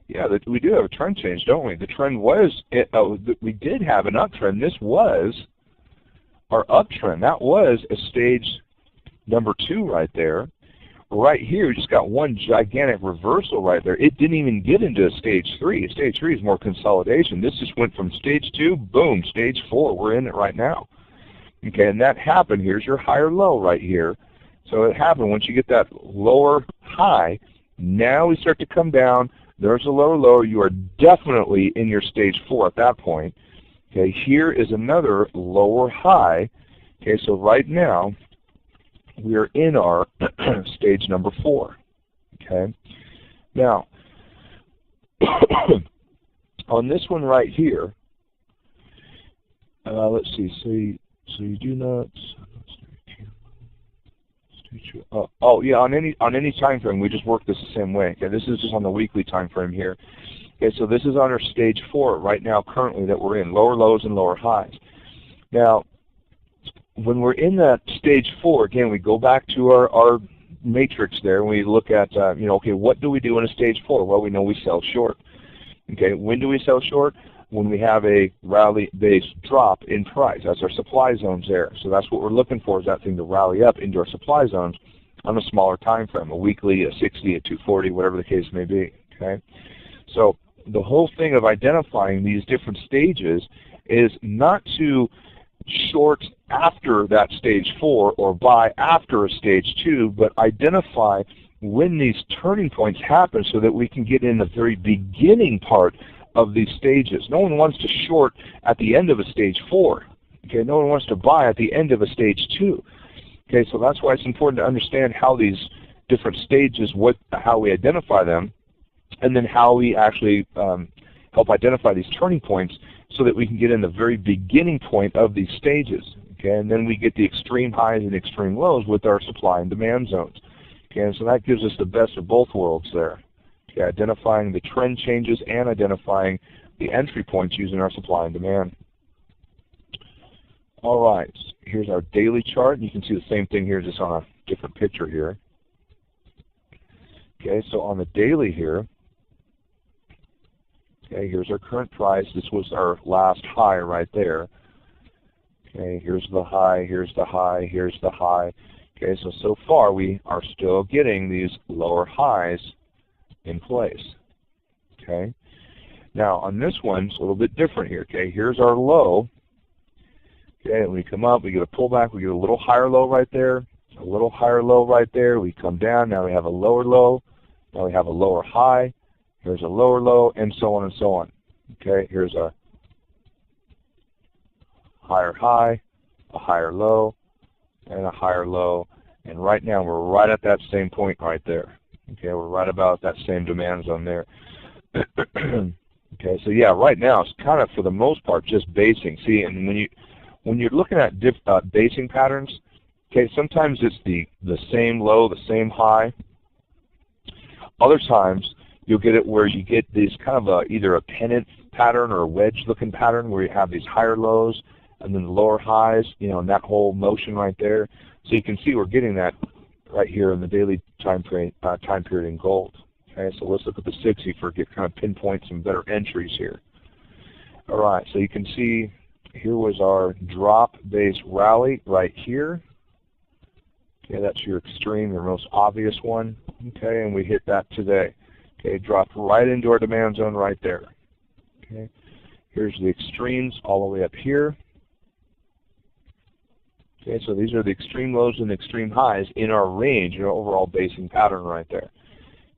Yeah, we do have a trend change, don't we? The trend was, we did have an uptrend. This was our uptrend. That was a stage number 2 right there. Right here, you just got one gigantic reversal right there. It didn't even get into stage 3. Stage 3 is more consolidation. This just went from stage 2, boom, stage 4. We're in it right now. Okay, and that happened. Here's your higher low right here. So it happened once you get that lower high. Now we start to come down. There's a lower low. You are definitely in your stage 4 at that point. Okay, here is another lower high. Okay, so right now we are in our stage number 4. Okay, now on this one right here, let's see. So you do not. Oh yeah, on any time frame, we just work this the same way. Okay, this is just on the weekly time frame here. Okay, so this is on our stage 4 right now, currently that we're in, lower lows and lower highs. Now, when we're in that stage 4, again, we go back to our matrix there, and we look at, okay, what do we do in a stage 4? Well, we know we sell short. Okay, when do we sell short? When we have a rally-based drop in price. That's our supply zones there. So that's what we're looking for, is that thing to rally up into our supply zones on a smaller time frame, a weekly, a 60, a 240, whatever the case may be. Okay, so the whole thing of identifying these different stages is not to short after that stage 4 or buy after a stage 2, but identify when these turning points happen so that we can get in the very beginning part of these stages. No one wants to short at the end of a stage 4. Okay, no one wants to buy at the end of a stage 2. Okay, so that's why it's important to understand how these different stages, how we identify them, and then how we actually help identify these turning points so that we can get in the very beginning point of these stages. Okay, and then we get the extreme highs and extreme lows with our supply and demand zones. Okay, and so that gives us the best of both worlds there. Okay, identifying the trend changes and identifying the entry points using our supply and demand. All right, here's our daily chart. And you can see the same thing here, just on a different picture here. Okay, so on the daily here, okay, here's our current price. This was our last high right there. Okay, here's the high, here's the high, here's the high. Okay, so far we are still getting these lower highs in place. Okay, now on this one, it's a little bit different here. Okay, here's our low. Okay, and we come up, we get a pullback, we get a little higher low right there, a little higher low right there. We come down, now we have a lower low, now we have a lower high, here's a lower low, and so on and so on. Okay, here's a higher high, a higher low, and a higher low, and right now we're right at that same point right there. Okay, we're right about that same demand zone there. Okay, so yeah, right now it's kind of for the most part just basing. See, and when you're looking at basing patterns, okay, sometimes it's the same low, the same high. Other times you'll get it where you get these kind of either a pennant pattern or a wedge-looking pattern where you have these higher lows and then the lower highs, and that whole motion right there. So you can see we're getting that right here in the daily time period in gold. Okay, so let's look at the 60 for get kind of pinpoint some better entries here. All right, so you can see here was our drop-based rally right here. Okay, that's your extreme, your most obvious one. Okay, and we hit that today. Okay, dropped right into our demand zone right there. Okay, here's the extremes all the way up here. Okay, so these are the extreme lows and the extreme highs in our range, our overall basing pattern right there.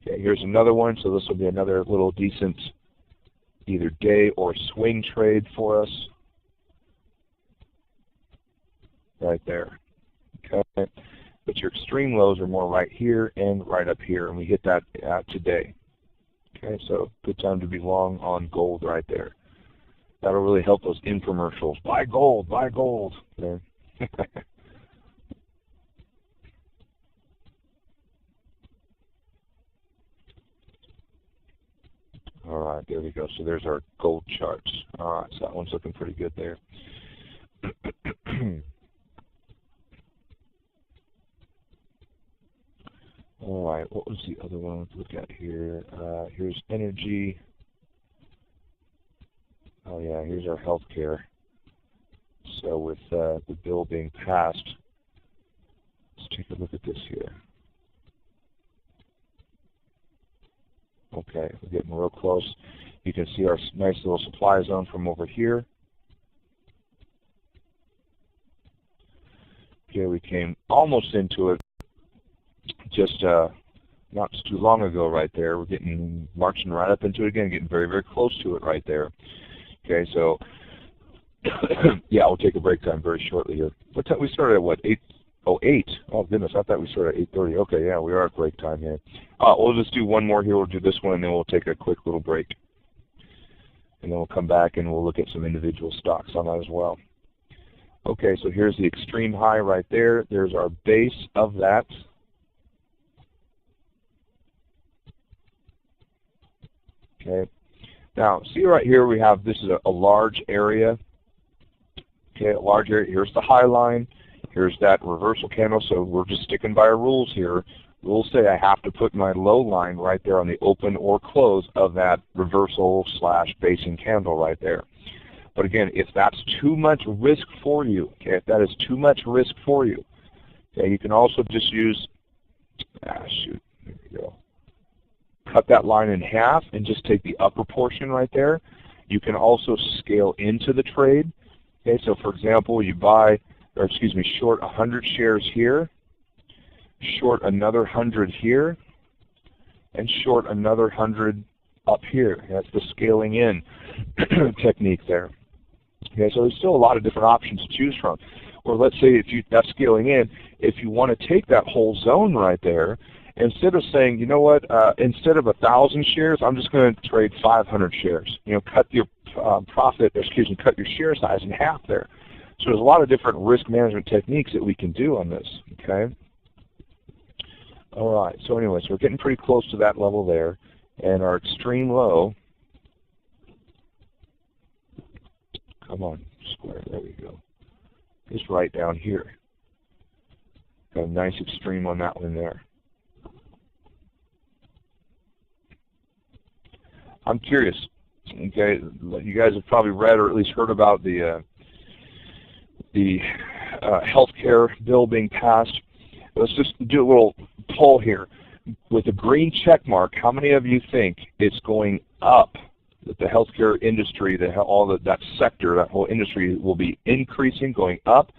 Okay, here's another one, so this will be another little decent either day or swing trade for us right there. Okay, but your extreme lows are more right here and right up here, and we hit that today. Okay, so good time to be long on gold right there. That'll really help those infomercials. Buy gold, buy gold. Okay. All right, there we go. So there's our gold charts. All right, so that one's looking pretty good there. All right, what was the other one to look at here? Here's energy. Oh yeah, here's our healthcare. So with the bill being passed, let's take a look at this here. Okay, we're getting real close. You can see our nice little supply zone from over here. Okay, we came almost into it just not too long ago right there. We're getting marching right up into it again, getting very, very close to it right there. Okay, so yeah, we'll take a break time very shortly here. What time we started at? What, 8? Oh, 8. Oh goodness, I thought we started at 8:30. Okay, yeah, we are at break time here. We'll just do one more here. We'll do this one, and then we'll take a quick little break. And then we'll come back and we'll look at some individual stocks on that as well. Okay, so here's the extreme high right there. There's our base of that. Okay. Now, see right here we have, this is a large area. Okay, a large area. Here's the high line. Here's that reversal candle. So we're just sticking by our rules here. Rules say I have to put my low line right there on the open or close of that reversal / basing candle right there. But again, if that's too much risk for you, okay, if that is too much risk for you, okay, you can also just use, there we go. Cut that line in half and just take the upper portion right there. You can also scale into the trade. Okay, so for example, you short 100 shares here, short another 100 here, and short another 100 up here. That's the scaling in technique there. Okay, so there's still a lot of different options to choose from. Or let's say that's scaling in, if you want to take that whole zone right there, instead of saying, you know what, instead of 1,000 shares, I'm just going to trade 500 shares. You know, cut your cut your share size in half there. So there's a lot of different risk management techniques that we can do on this. Okay. All right. So anyway, so we're getting pretty close to that level there, and our extreme low. Come on, square. There we go. It's right down here. Got a nice extreme on that one there. I'm curious. Okay, you guys have probably read or at least heard about the healthcare bill being passed. Let's just do a little poll here. With a green check mark, how many of you think it's going up? That the healthcare industry, that sector, that whole industry will be increasing, going up?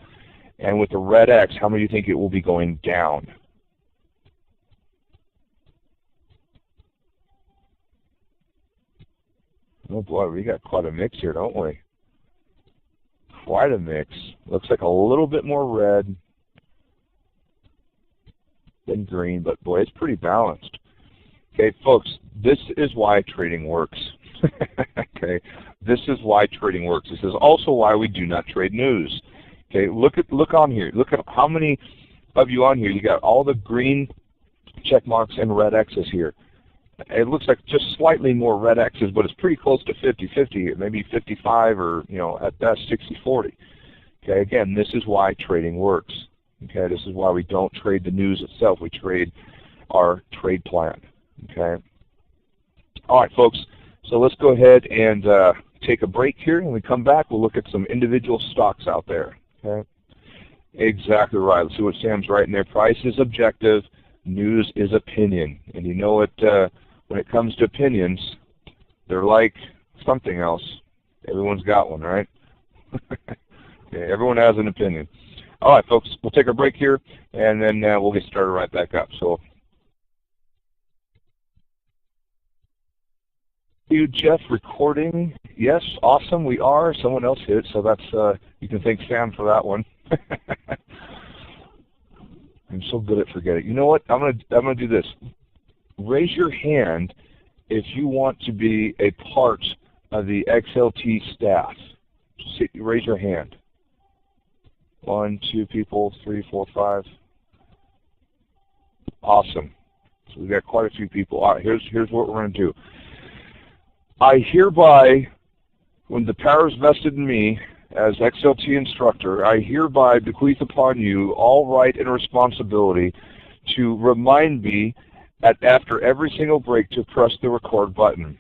And with the red X, how many of you think it will be going down? Oh boy, we got quite a mix here, don't we? Quite a mix. Looks like a little bit more red than green, but boy, it's pretty balanced. Okay, folks, this is why trading works. Okay, this is why trading works. This is also why we do not trade news. Okay, look on here. Look at how many of you on here. You got all the green check marks and red X's here. It looks like just slightly more red X's, but it's pretty close to 50-50 here, maybe 55 or, you know, at best 60-40. Okay, again, this is why trading works. Okay, this is why we don't trade the news itself. We trade our trade plan. Okay. All right, folks. So let's go ahead and take a break here. When we come back, we'll look at some individual stocks out there. Okay. Exactly right. Let's see what Sam's writing there. Price is objective. News is opinion. And you know what? When it comes to opinions, they're like something else. Everyone's got one, right? Okay, everyone has an opinion. All right, folks. We'll take a break here, and then we'll get started right back up. So. You, Jeff, recording? Yes, awesome. We are. Someone else hit it, so that's you can thank Sam for that one. I'm so good at forgetting. You know what? I'm gonna do this. Raise your hand if you want to be a part of the XLT staff. Raise your hand. 1, 2 people, 3, 4, 5. Awesome. So we've got quite a few people. All right, here's what we're going to do. I hereby, when the power is vested in me as XLT instructor, I hereby bequeath upon you all right and responsibility to remind me after every single break to press the record button.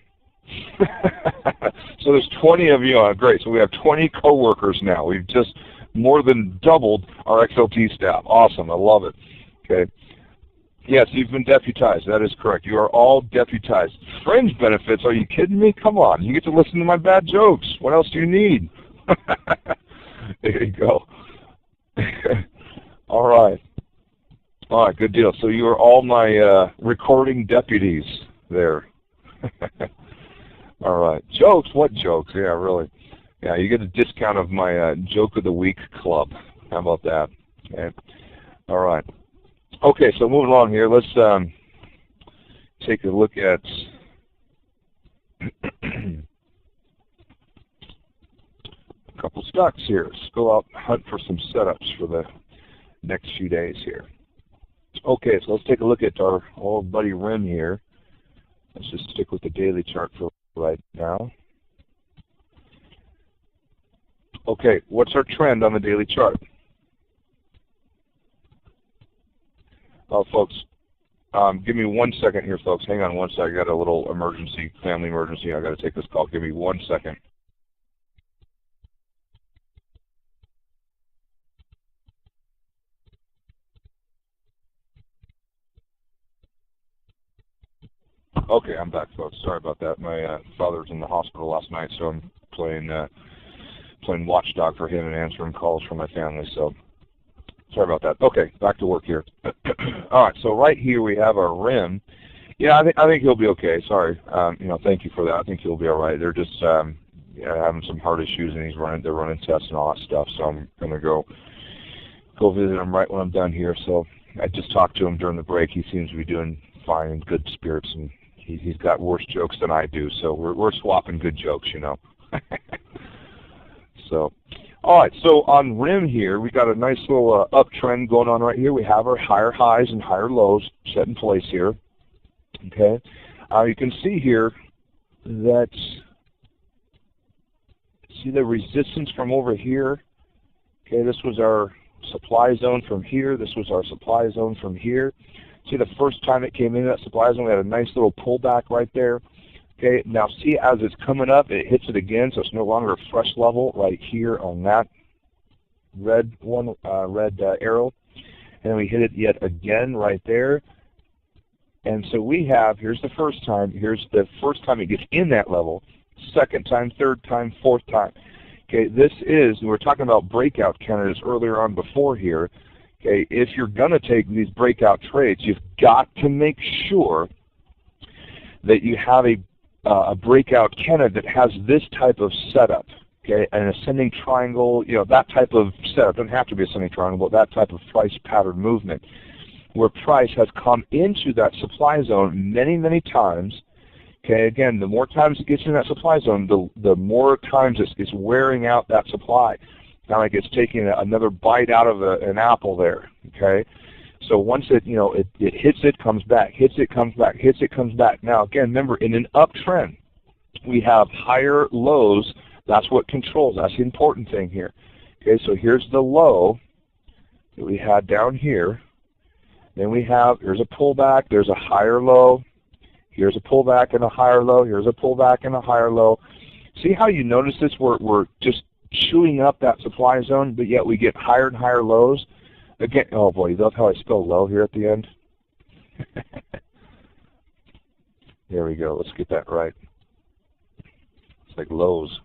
So there's 20 of you on. Great. So we have 20 coworkers now. We've just more than doubled our XLT staff. Awesome. I love it. Okay. Yes, you've been deputized. That is correct. You are all deputized. Fringe benefits? Are you kidding me? Come on. You get to listen to my bad jokes. What else do you need? There you go. All right. All right, good deal. So you are all my recording deputies there. All right. Jokes? What jokes? Yeah, really. Yeah, you get a discount of my Joke of the Week club. How about that? Okay. All right. Okay, so moving along here, let's take a look at a couple stocks here. Let's go out and hunt for some setups for the next few days here. Okay, so let's take a look at our old buddy RIM here. Let's just stick with the daily chart for right now. Okay, what's our trend on the daily chart? Oh, folks, give me 1 second here, folks. Hang on 1 second. I got a little emergency, family emergency. I got to take this call. Give me 1 second. Okay, I'm back, folks. Sorry about that. My father was in the hospital last night, so I'm playing watchdog for him and answering calls from my family. So sorry about that. Okay, back to work here. All right, so right here we have our RIM. Yeah, I think he'll be okay. Sorry, thank you for that. I think he'll be all right. They're just having some heart issues, and they're running tests and all that stuff. So I'm gonna go visit him right when I'm done here. So I just talked to him during the break. He seems to be doing fine, in good spirits, and he's got worse jokes than I do. So we're swapping good jokes, So. All right, so on RIM here, we got a nice little uptrend going on right here. We have our higher highs and higher lows set in place here. Okay, you can see here that, see the resistance from over here. Okay, this was our supply zone from here. This was our supply zone from here. See, the first time it came into that supply zone, we had a nice little pullback right there. Okay, now see, as it's coming up, it hits it again, so it's no longer a fresh level right here on that red one, arrow. And then we hit it yet again right there. And so we have, here's the first time it gets in that level, second time, third time, fourth time. Okay, this is, we're talking about breakout candidates earlier on before here. Okay, if you're going to take these breakout trades, you've got to make sure that you have a breakout candidate that has this type of setup, okay, an ascending triangle, that type of setup. Doesn't have to be ascending triangle, but that type of price pattern movement, where price has come into that supply zone many, many times. Okay, again, the more times it gets in that supply zone, the more times it's wearing out that supply. Kind of like it's taking another bite out of an apple there. Okay. So once it hits it, comes back, hits it, comes back, hits it, comes back. Now again, remember, in an uptrend, we have higher lows. That's what controls. That's the important thing here. Okay, so here's the low that we had down here. Then here's a pullback. There's a higher low. Here's a pullback and a higher low. Here's a pullback and a higher low. See how you notice this? We're just chewing up that supply zone, but yet we get higher and higher lows. Again, oh boy, you love how I spell low here at the end? There we go. Let's get that right. It's like lows.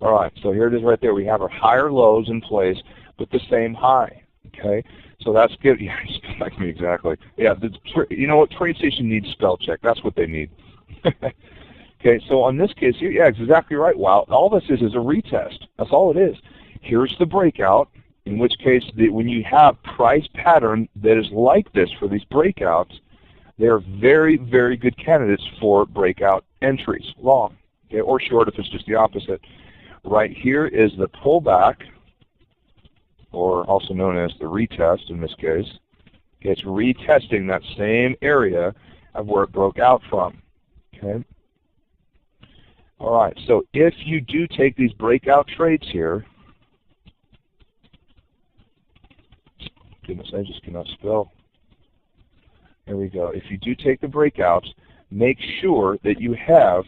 All right, so here it is right there. We have our higher lows in place, but the same high. Okay, so that's good. Yeah, you spell like me exactly. Yeah, you know what? TradeStation needs spell check. That's what they need. Okay, so on this case here, yeah, it's exactly right. Wow, all this is a retest. That's all it is. Here's the breakout. In which case, when you have price pattern that is like this for these breakouts, they're very, very good candidates for breakout entries, long, okay, or short if it's just the opposite. Right here is the pullback, or also known as the retest in this case. Okay, it's retesting that same area of where it broke out from. Okay. All right, so if you do take these breakout trades here, goodness, I just cannot spell. There we go. If you do take the breakouts, make sure that you have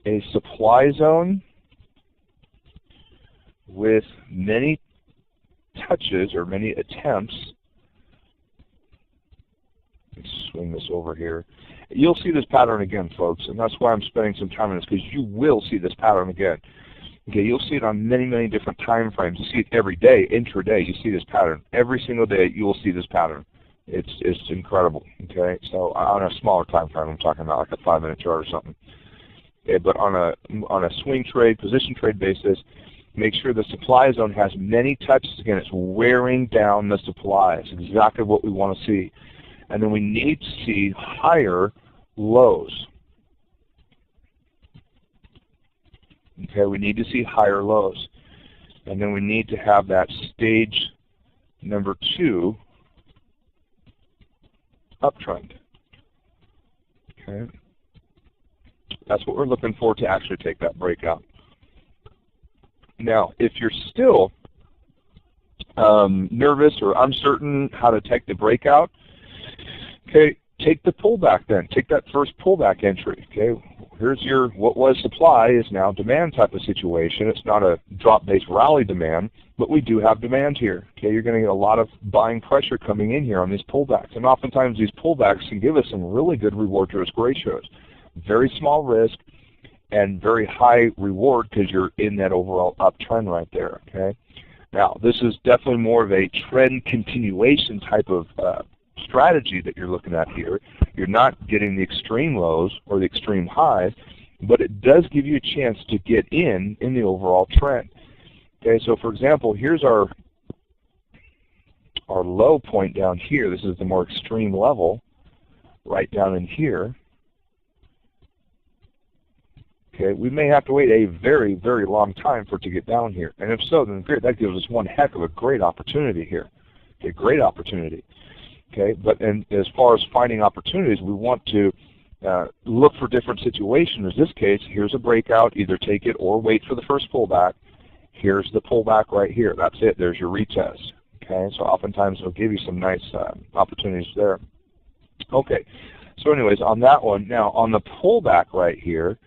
a supply zone with many touches or many attempts, let's swing this over here, you'll see this pattern again, folks, and that's why I'm spending some time on this, because you will see this pattern again. Okay, you'll see it on many, many different time frames. You see it every day, intraday. You see this pattern. Every single day you will see this pattern. It's incredible. Okay, so on a smaller time frame, I'm talking about like a 5-minute chart or something. Okay, but on a swing trade, position trade basis, make sure the supply zone has many touches. Again, it's wearing down the supply. It's exactly what we want to see. And then we need to see higher lows. Okay, we need to see higher lows. And then we need to have that stage number 2 uptrend. Okay, that's what we're looking for to actually take that breakout. Now, if you're still nervous or uncertain how to take the breakout, okay, take the pullback then. Take that first pullback entry. Okay, here's your what was supply is now demand type of situation. It's not a drop-based rally demand, but we do have demand here. Okay, you're going to get a lot of buying pressure coming in here on these pullbacks, and oftentimes these pullbacks can give us some really good reward to risk ratios. Very small risk and very high reward because you're in that overall uptrend right there. Okay, now this is definitely more of a trend continuation type of strategy that you're looking at here. You're not getting the extreme lows or the extreme highs, but it does give you a chance to get in the overall trend. Okay, so for example, here's our low point down here. This is the more extreme level right down in here. Okay, we may have to wait a very, very long time for it to get down here. And if so, then great, that gives us one heck of a great opportunity here. Okay, great opportunity. Okay, but as far as finding opportunities, we want to look for different situations. In this case, here's a breakout. Either take it or wait for the first pullback. Here's the pullback right here. That's it. There's your retest. Okay, so oftentimes it'll give you some nice opportunities there. Okay, so anyways, on that one, now on the pullback right here,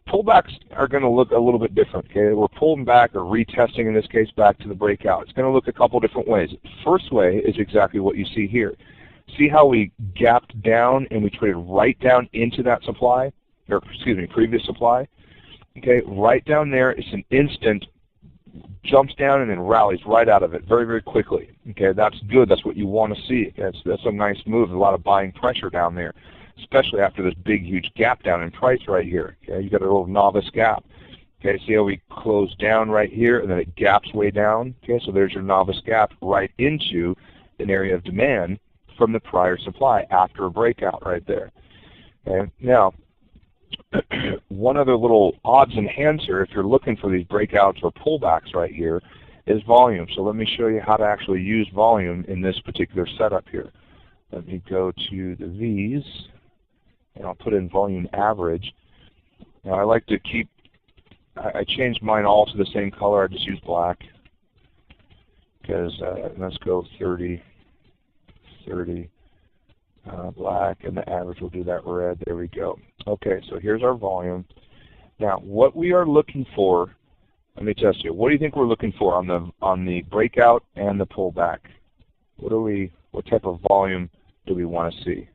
pullbacks are going to look a little bit different. Okay, we're pulling back or retesting, in this case, back to the breakout. It's going to look a couple different ways. First way is exactly what you see here. See how we gapped down and we traded right down into that supply, or excuse me, previous supply. Okay, right down there, it's an instant, jumps down and then rallies right out of it very, very quickly. Okay, that's good. That's what you want to see. That's a nice move. There's a lot of buying pressure down there, especially after this big, huge gap down in price right here. Okay, you got a little novice gap. Okay, see how we close down right here and then it gaps way down. Okay, so there's your novice gap right into an area of demand from the prior supply after a breakout right there. Okay, now one other little odds enhancer if you're looking for these breakouts or pullbacks right here is volume. So let me show you how to actually use volume in this particular setup here. Let me go to the V's and I'll put in volume average. Now I like to keep, I changed mine all to the same color. I just use black because let's go 30, 30, black, and the average will do that red. There we go. Okay, so here's our volume. Now what we are looking for, let me test you. What do you think we're looking for on the breakout and the pullback? What type of volume do we want to see?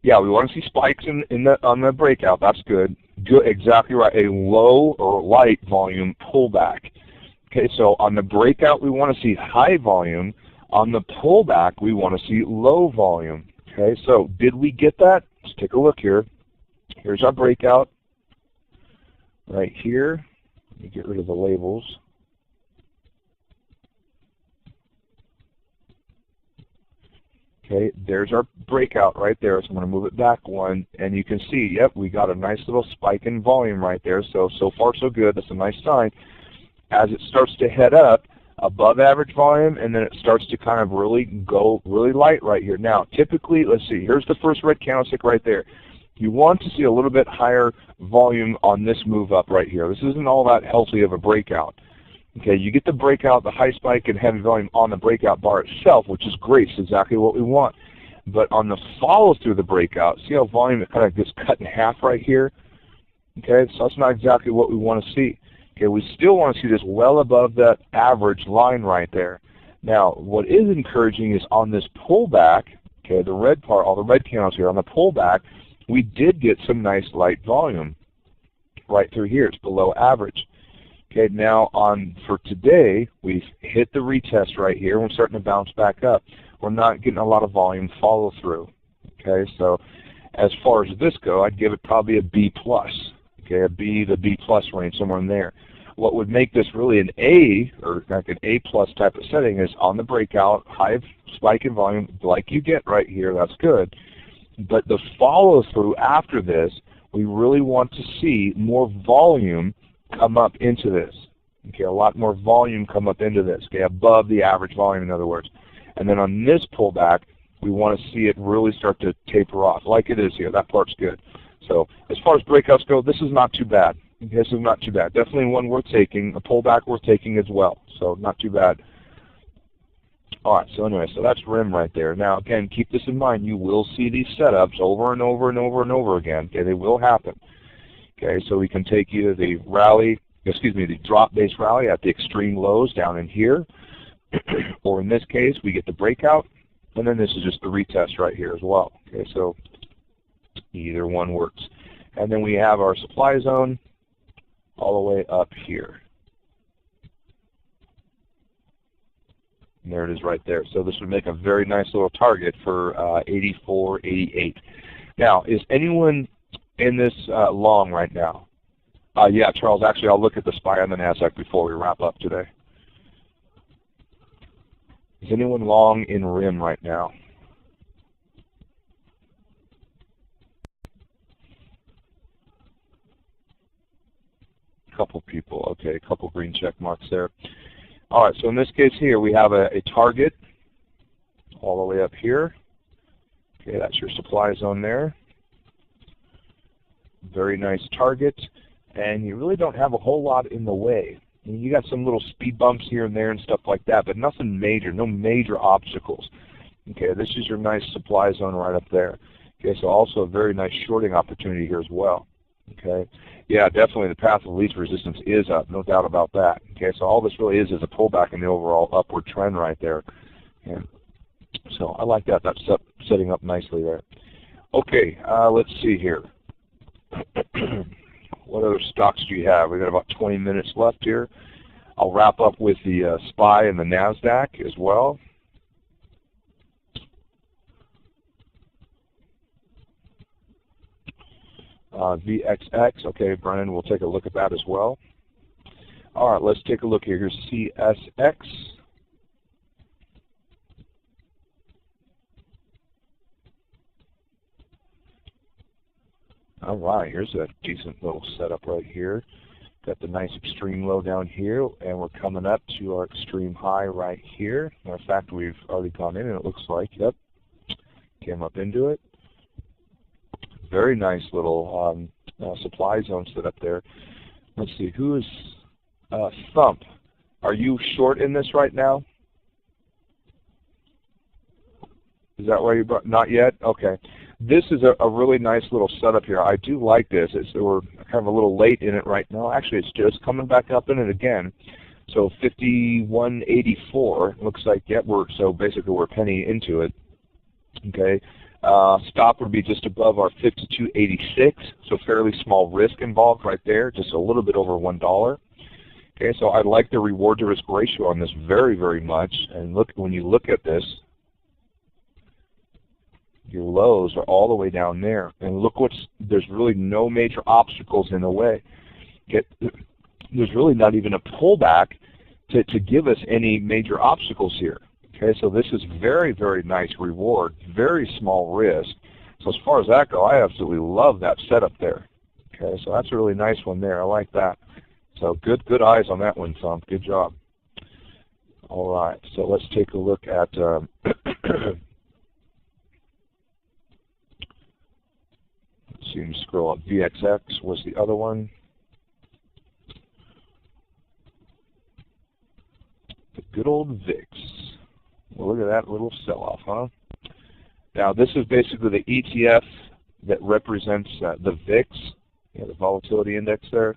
Yeah, we want to see spikes on the breakout. That's good. Good, exactly right. A low or light volume pullback. Okay, so on the breakout we want to see high volume. On the pullback we want to see low volume. Okay, so did we get that? Let's take a look here. Here's our breakout right here. Let me get rid of the labels. Okay, there's our breakout right there. So I'm going to move it back one, and you can see, yep, we got a nice little spike in volume right there. So far so good. That's a nice sign. As it starts to head up above average volume, and then it starts to kind of really go really light right here. Now, typically, let's see, here's the first red candlestick right there. You want to see a little bit higher volume on this move up right here. This isn't all that healthy of a breakout. Okay, you get the breakout, the high spike and heavy volume on the breakout bar itself, which is great. It's exactly what we want. But on the follow through the breakout, see how volume kind of gets cut in half right here? Okay, so that's not exactly what we want to see. Okay, we still want to see this well above that average line right there. Now, what is encouraging is on this pullback, okay, the red part, all the red candles here, on the pullback, we did get some nice light volume right through here. It's below average. Okay, now for today, we've hit the retest right here. We're starting to bounce back up. We're not getting a lot of volume follow through. Okay, so as far as this go, I'd give it probably a B+. Okay, a B, the B+ range, somewhere in there. What would make this really an A, or like an A+ type of setting, is on the breakout, high spike in volume, like you get right here. That's good. But the follow through after this, we really want to see more volume come up into this. Okay, a lot more volume come up into this. Okay, above the average volume, in other words. And then on this pullback, we want to see it really start to taper off, like it is here. That part's good. So as far as breakouts go, this is not too bad. This is not too bad. Definitely one worth taking, a pullback worth taking as well. So not too bad. All right, so anyway, so that's RIM right there. Now again, keep this in mind. You will see these setups over and over and over and over again. Okay, they will happen. Okay, so we can take either the rally, excuse me, the drop-based rally at the extreme lows down in here, or in this case, we get the breakout, and then this is just the retest right here as well. Okay, so either one works. And then we have our supply zone all the way up here. And there it is right there. So this would make a very nice little target for 84, 88. Now, is anyone in this long right now? Yeah, Charles, actually I'll look at the SPY on the NASDAQ before we wrap up today. Is anyone long in RIM right now? A couple people, okay, a couple green check marks there. All right, so in this case here we have a target all the way up here. Okay, that's your supply zone there. Very nice target, and you really don't have a whole lot in the way. You got some little speed bumps here and there and stuff like that, but nothing major, no major obstacles. Okay, this is your nice supply zone right up there. Okay, so also a very nice shorting opportunity here as well. Okay, yeah, definitely the path of least resistance is up, no doubt about that. Okay, so all this really is a pullback in the overall upward trend right there. And so I like that. That's setting up nicely there. Okay, let's see here. What other stocks do you have? We've got about 20 minutes left here. I'll wrap up with the SPY and the NASDAQ as well. VXX, okay, Brennan, we'll take a look at that as well. All right, let's take a look here. Here's CSX. All right, here's a decent little setup right here. Got the nice extreme low down here, and we're coming up to our extreme high right here. Matter of fact, we've already gone in, and it looks like, yep, came up into it. Very nice little supply zone set up there. Let's see, who is Thump? Are you short in this right now? Is that why you brought? Not yet? Okay. This is a really nice little setup here. I do like this. We're kind of a little late in it right now. Actually, it's just coming back up in it again. So 51.84 looks like. Yep. So basically we're a penny into it. Okay. Stop would be just above our 52.86. So fairly small risk involved right there. Just a little bit over $1. Okay. So I like the reward to risk ratio on this very, very much. And look, when you look at this, your lows are all the way down there, and look there's really no major obstacles in the way. There's really not even a pullback to give us any major obstacles here. Okay, so this is very, very nice reward, very small risk. So as far as that goes, I absolutely love that setup there. Okay, so that's a really nice one there. I like that. So good eyes on that one, Tom. Good job. All right, so let's take a look at let's see, scroll up. VXX was the other one. The good old VIX. Well, look at that little sell-off, huh? Now, this is basically the ETF that represents the VIX, the volatility index there.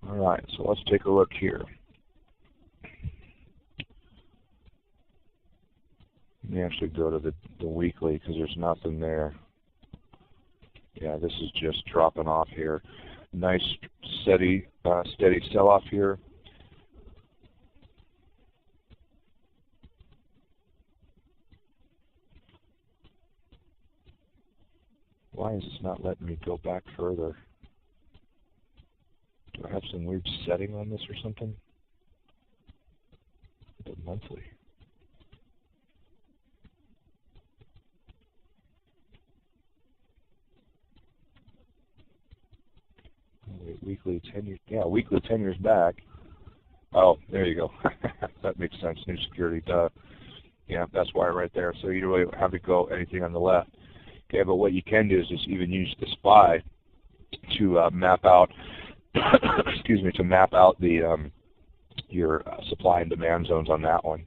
All right, so let's take a look here. Let me actually go to the weekly because there's nothing there. Yeah, this is just dropping off here. Nice, steady sell-off here. Why is this not letting me go back further? Do I have some weird setting on this or something? The monthly. Wait, weekly 10 years. Yeah, weekly 10 years back. Oh, there you go. That makes sense. New security. Duh. Yeah, that's why right there. So you don't really have to go anything on the left. Okay, but what you can do is just even use the SPY to map out. Excuse me, to map out the your supply and demand zones on that one.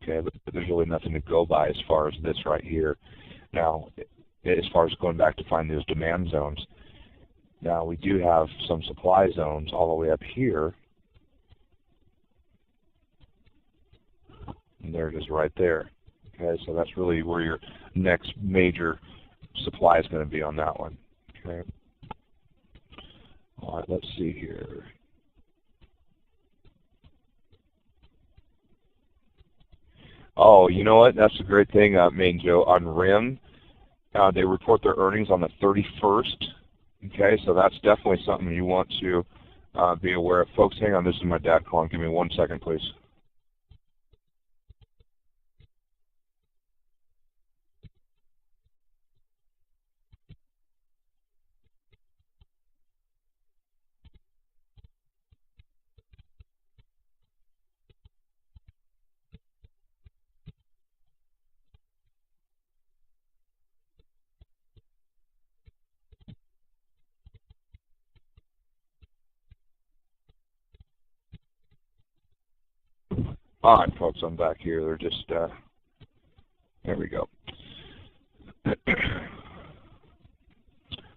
Okay, but there's really nothing to go by as far as this right here. Now, as far as going back to find those demand zones, now we do have some supply zones all the way up here. And there it is right there. Okay, so that's really where your next major supply is going to be on that one. Okay. All right, let's see here. Oh, you know what? That's a great thing, Main Joe. On RIM, they report their earnings on the 31st. Okay, so that's definitely something you want to be aware of. Folks, hang on. This is my dad calling. Give me 1 second, please. All right, folks, I'm back here. They're just, there we go.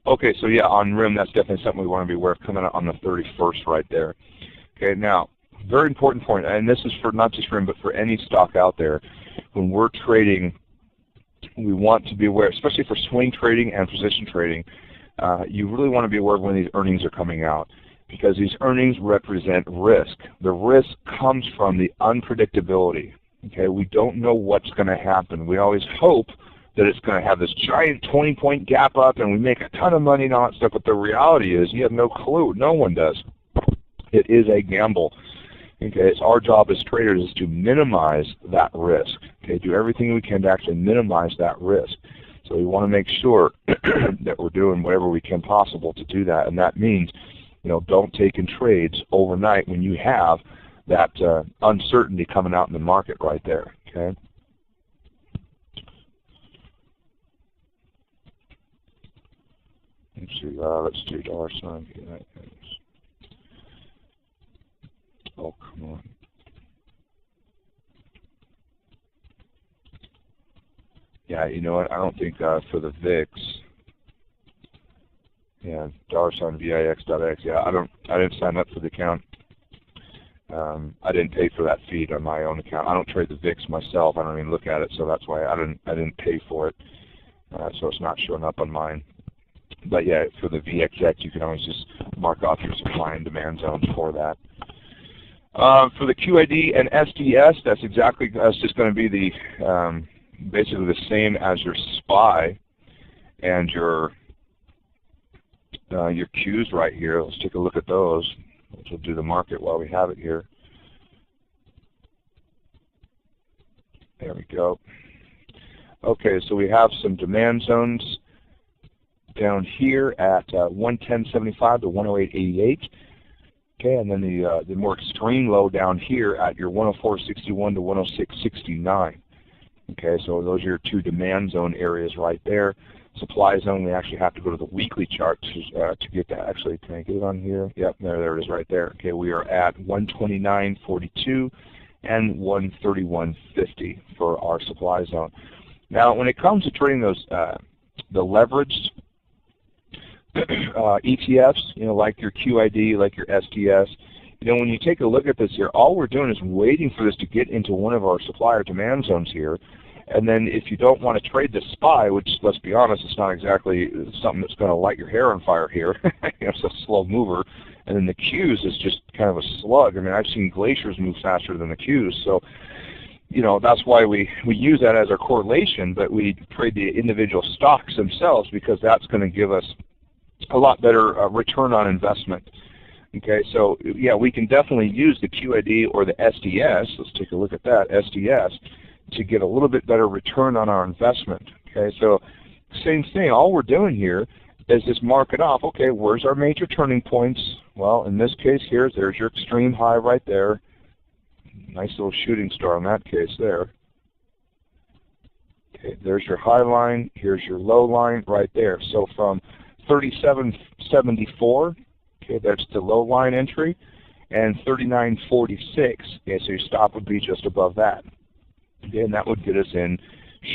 Okay, so yeah, on RIM, that's definitely something we want to be aware of coming out on the 31st right there. Okay, now, very important point, and this is for not just RIM, but for any stock out there. When we're trading, we want to be aware, especially for swing trading and position trading, you really want to be aware of when these earnings are coming out, because these earnings represent risk. The risk comes from the unpredictability. Okay, we don't know what's going to happen. We always hope that it's going to have this giant 20-point gap up and we make a ton of money and all that stuff, but the reality is you have no clue. No one does. It is a gamble. Okay, it's our job as traders is to minimize that risk. Okay, do everything we can to actually minimize that risk. So we want to make sure that we're doing whatever we can possible to do that, and that means, you know, don't take in trades overnight when you have that uncertainty coming out in the market right there. Okay. Let's do dollar sign. Oh, come on. Yeah, you know what? I don't think for the VIX. Yeah, dollar sign VIX.X. Yeah, I didn't sign up for the account. I didn't pay for that feed on my own account. I don't trade the VIX myself. I don't even look at it, so that's why I didn't pay for it. So it's not showing up on mine. But yeah, for the VXX, you can always just mark off your supply and demand zones for that. For the QID and SDS, that's just going to be the basically the same as your SPY and your Qs right here. Let's take a look at those. We'll do the market while we have it here. There we go. Okay, so we have some demand zones down here at 110.75 to 108.88. Okay, and then the more extreme low down here at your 104.61 to 106.69. Okay, so those are your two demand zone areas right there. Supply zone, we actually have to go to the weekly chart to get that. Actually, can I get it on here? Yep, there it is right there. Okay, we are at 129.42 and 131.50 for our supply zone. Now, when it comes to trading those, the leveraged ETFs, like your QID, like your SDS. When you take a look at this here, all we're doing is waiting for this to get into one of our supplier demand zones here. And then if you don't want to trade the SPY, which, let's be honest, it's not exactly something that's going to light your hair on fire here. It's a slow mover. And then the Qs is just kind of a slug. I mean, I've seen glaciers move faster than the Qs. So, that's why we use that as our correlation, but we trade the individual stocks themselves because that's going to give us a lot better return on investment. Okay, so yeah, we can definitely use the QID or the SDS. Let's take a look at that, SDS, to get a little bit better return on our investment. Okay, so same thing. All we're doing here is just mark it off. Okay, where's our major turning points? Well, in this case here, there's your extreme high right there. Nice little shooting star in that case there. Okay, there's your high line. Here's your low line right there. So from 37.74. Okay, that's the low line entry, and 39.46. Okay, so your stop would be just above that. Okay, and that would get us in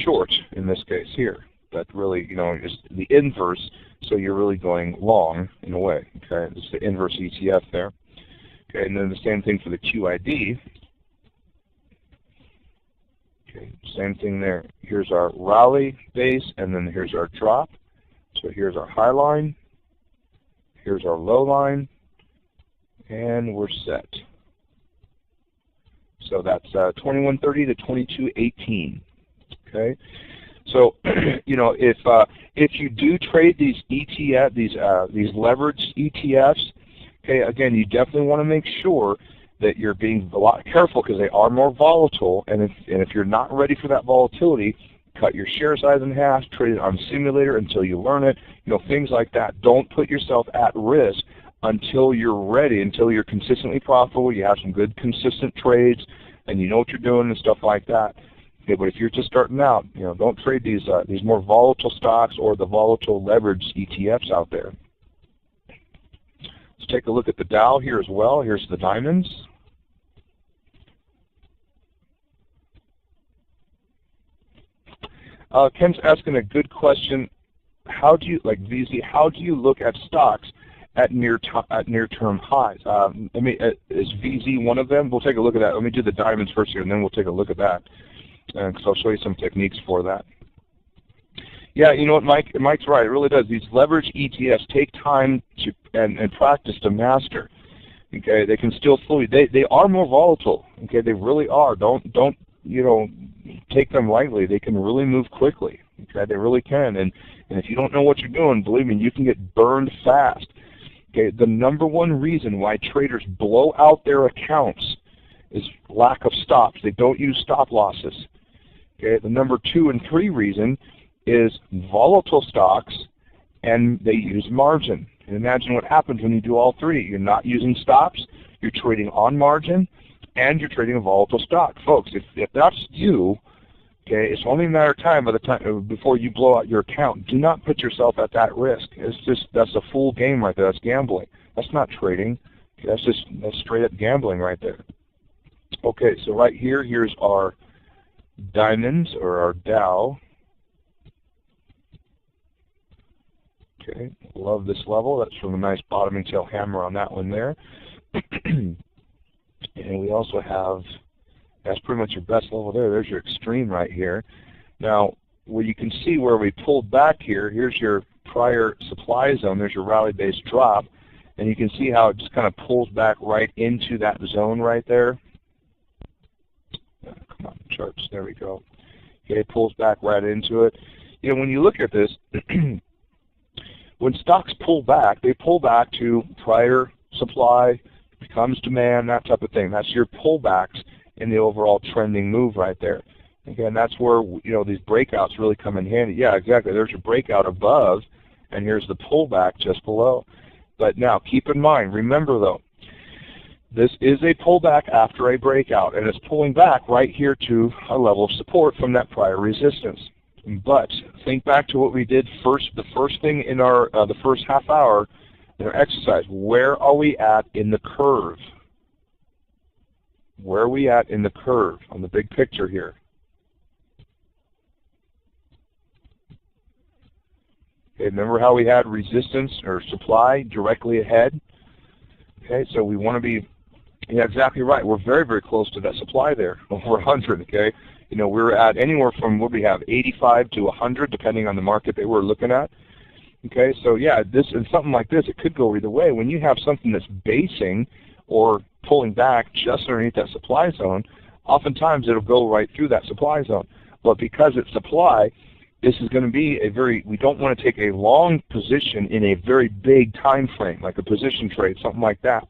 short in this case here. But really, is the inverse, so you're really going long in a way. Okay, it's the inverse ETF there. Okay, and then the same thing for the QID. Okay, same thing there. Here's our rally base, and then here's our drop. So here's our high line. Here's our low line, and we're set. So that's 2130 to 2218. Okay. So if you do trade these ETF, these leveraged ETFs, okay, again, you definitely want to make sure that you're being a lot careful because they are more volatile, and if you're not ready for that volatility, cut your share size in half, trade it on simulator until you learn it, things like that. Don't put yourself at risk until you're ready, until you're consistently profitable, you have some good consistent trades, and you know what you're doing and stuff like that. Okay, but if you're just starting out, don't trade these more volatile stocks or the volatile leveraged ETFs out there. Let's take a look at the Dow here as well. Here's the diamonds. Ken's asking a good question. How do you, like VZ, how do you look at stocks at near-term highs? Is VZ one of them? We'll take a look at that. Let me do the diamonds first here, and then we'll take a look at that. Because I'll show you some techniques for that. Yeah, you know what, Mike? Mike's right. It really does. These leverage ETFs take time to and practice to master. Okay, they can still fool you. They are more volatile. Okay, they really are. Don't take them lightly. They can really move quickly. Okay, they really can. And if you don't know what you're doing, believe me, you can get burned fast. Okay, the number one reason why traders blow out their accounts is lack of stops. They don't use stop losses. Okay, the number 2 and 3 reason is volatile stocks, and they use margin. And imagine what happens when you do all three. You're not using stops, you're trading on margin, and you're trading a volatile stock. Folks, if that's you, okay, it's only a matter of time before you blow out your account. Do not put yourself at that risk. That's a full game right there. That's gambling. That's not trading. Okay, that's straight up gambling right there. Okay, so right here, here's our diamonds or our Dow. Okay, love this level. That's from a nice bottoming tail hammer on that one there. And we also have, that's pretty much your best level there. There's your extreme right here. Now, where you can see where we pulled back here, here's your prior supply zone. There's your rally-based drop. And you can see how it just kind of pulls back right into that zone right there. Come on, charts. There we go. Okay, it pulls back right into it. When you look at this, when stocks pull back, they pull back to prior supply, becomes demand, that type of thing. That's your pullbacks in the overall trending move right there. Again, that's where these breakouts really come in handy. Yeah, exactly. There's your breakout above, and here's the pullback just below. But now, keep in mind, remember though, this is a pullback after a breakout, and it's pulling back right here to a level of support from that prior resistance. But think back to what we did first. The first thing in our the first half hour in our exercise. Where are we at in the curve? Where are we at in the curve on the big picture here? Okay, remember how we had resistance or supply directly ahead? Okay, so we want to be, yeah, exactly right. We're very, very close to that supply there, over 100, okay? You know, we're at anywhere from, what we have, 85 to 100, depending on the market that we're looking at. Okay, so yeah, this and something like this, it could go either way. When you have something that's basing or pulling back just underneath that supply zone, oftentimes it'll go right through that supply zone. But because it's supply, this is going to be a very, we don't want to take a long position in a very big time frame, like a position trade, something like that.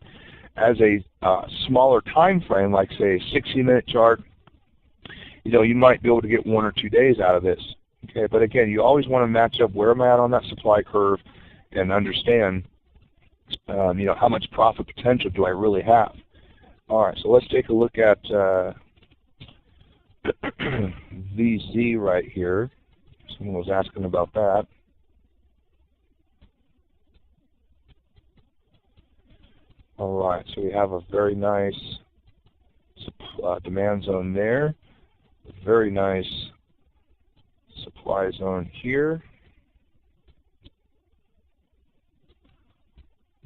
As a smaller time frame, like say a 60-minute chart, you know, you might be able to get 1 or 2 days out of this. Okay, but again, you always want to match up where I'm at on that supply curve and understand, you know, how much profit potential do I really have. All right, so let's take a look at VZ right here. Someone was asking about that. All right, so we have a very nice demand zone there, a very nice supply zone here,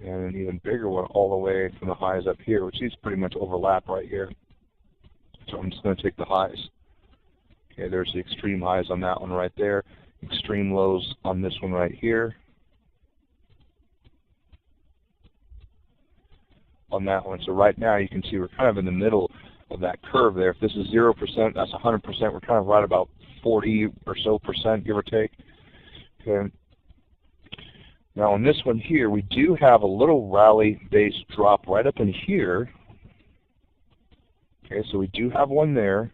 and an even bigger one all the way from the highs up here, which these pretty much overlap right here. So I'm just going to take the highs. Okay, there's the extreme highs on that one right there, extreme lows on this one right here. On that one. So right now you can see we're kind of in the middle of that curve there. If this is 0%, that's 100%. We're kind of right about 40 or so percent, give or take. Okay. Now on this one here, we do have a little rally-based drop right up in here. Okay, so we do have one there.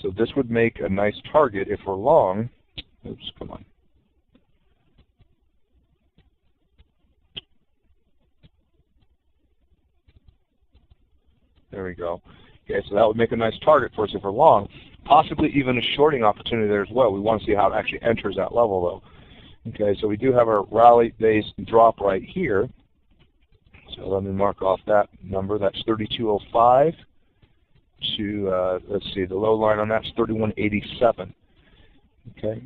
So this would make a nice target if we're long. Oops, come on. There we go. Okay, so that would make a nice target for us if we're long. Possibly even a shorting opportunity there as well. We want to see how it actually enters that level though. Okay, so we do have our rally-based drop right here. So let me mark off that number. That's 3205 to, let's see, the low line on that's 3187. Okay,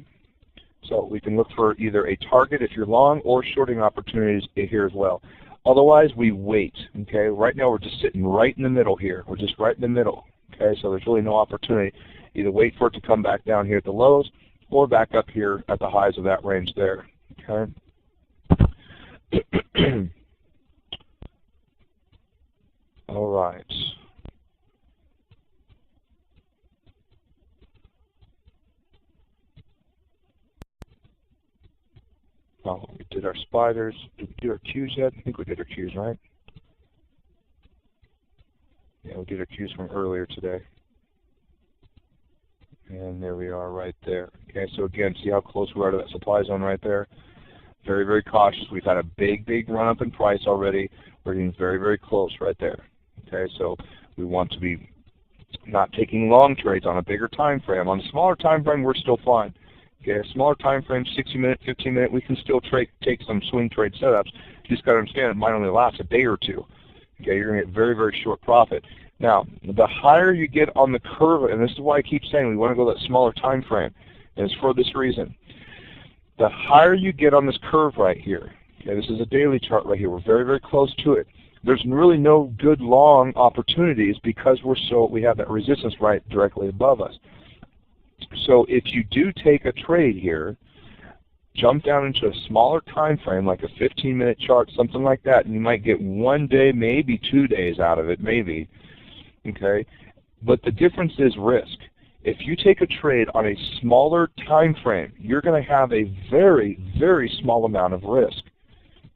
so we can look for either a target if you're long or shorting opportunities here as well. Otherwise, we wait. Okay, right now we're just sitting right in the middle here. We're just right in the middle. Okay, so there's really no opportunity. Either wait for it to come back down here at the lows or back up here at the highs of that range there. Okay. All right. Oh, we did our spiders. Did we do our Qs yet? I think we did our Qs, right? Yeah, we did our Qs from earlier today. And there we are right there. Okay, so again, see how close we are to that supply zone right there? Very, very cautious. We've had a big, big run up in price already. We're getting very, very close right there. Okay, so we want to be not taking long trades on a bigger time frame. On a smaller time frame, we're still fine. Okay, a smaller time frame, 60-minute, 15-minute, we can still take some swing trade setups. You just got to understand it might only last a day or two. Okay, you're going to get very, very short profit. Now, the higher you get on the curve, and this is why I keep saying we want to go that smaller time frame, and it's for this reason. The higher you get on this curve right here, okay, this is a daily chart right here, we're very, very close to it. There's really no good long opportunities because we have that resistance right directly above us. So if you do take a trade here, jump down into a smaller time frame, like a 15-minute chart, something like that, and you might get 1 day, maybe 2 days out of it, maybe. Okay, but the difference is risk. If you take a trade on a smaller time frame, you're going to have a very, very small amount of risk.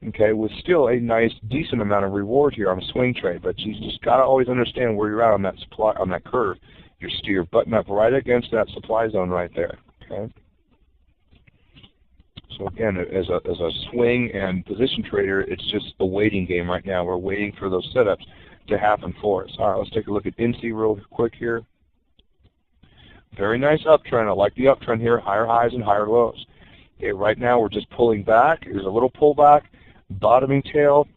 Okay, with still a nice, decent amount of reward here on a swing trade, but you just got to always understand where you're at on that supply, on that curve. You're butting up right against that supply zone right there. Okay. So again, as a swing and position trader, it's just a waiting game right now. We're waiting for those setups to happen for us. All right, let's take a look at NC real quick here. Very nice uptrend. I like the uptrend here, higher highs and higher lows. Okay, right now we're just pulling back. There's a little pullback, bottoming tail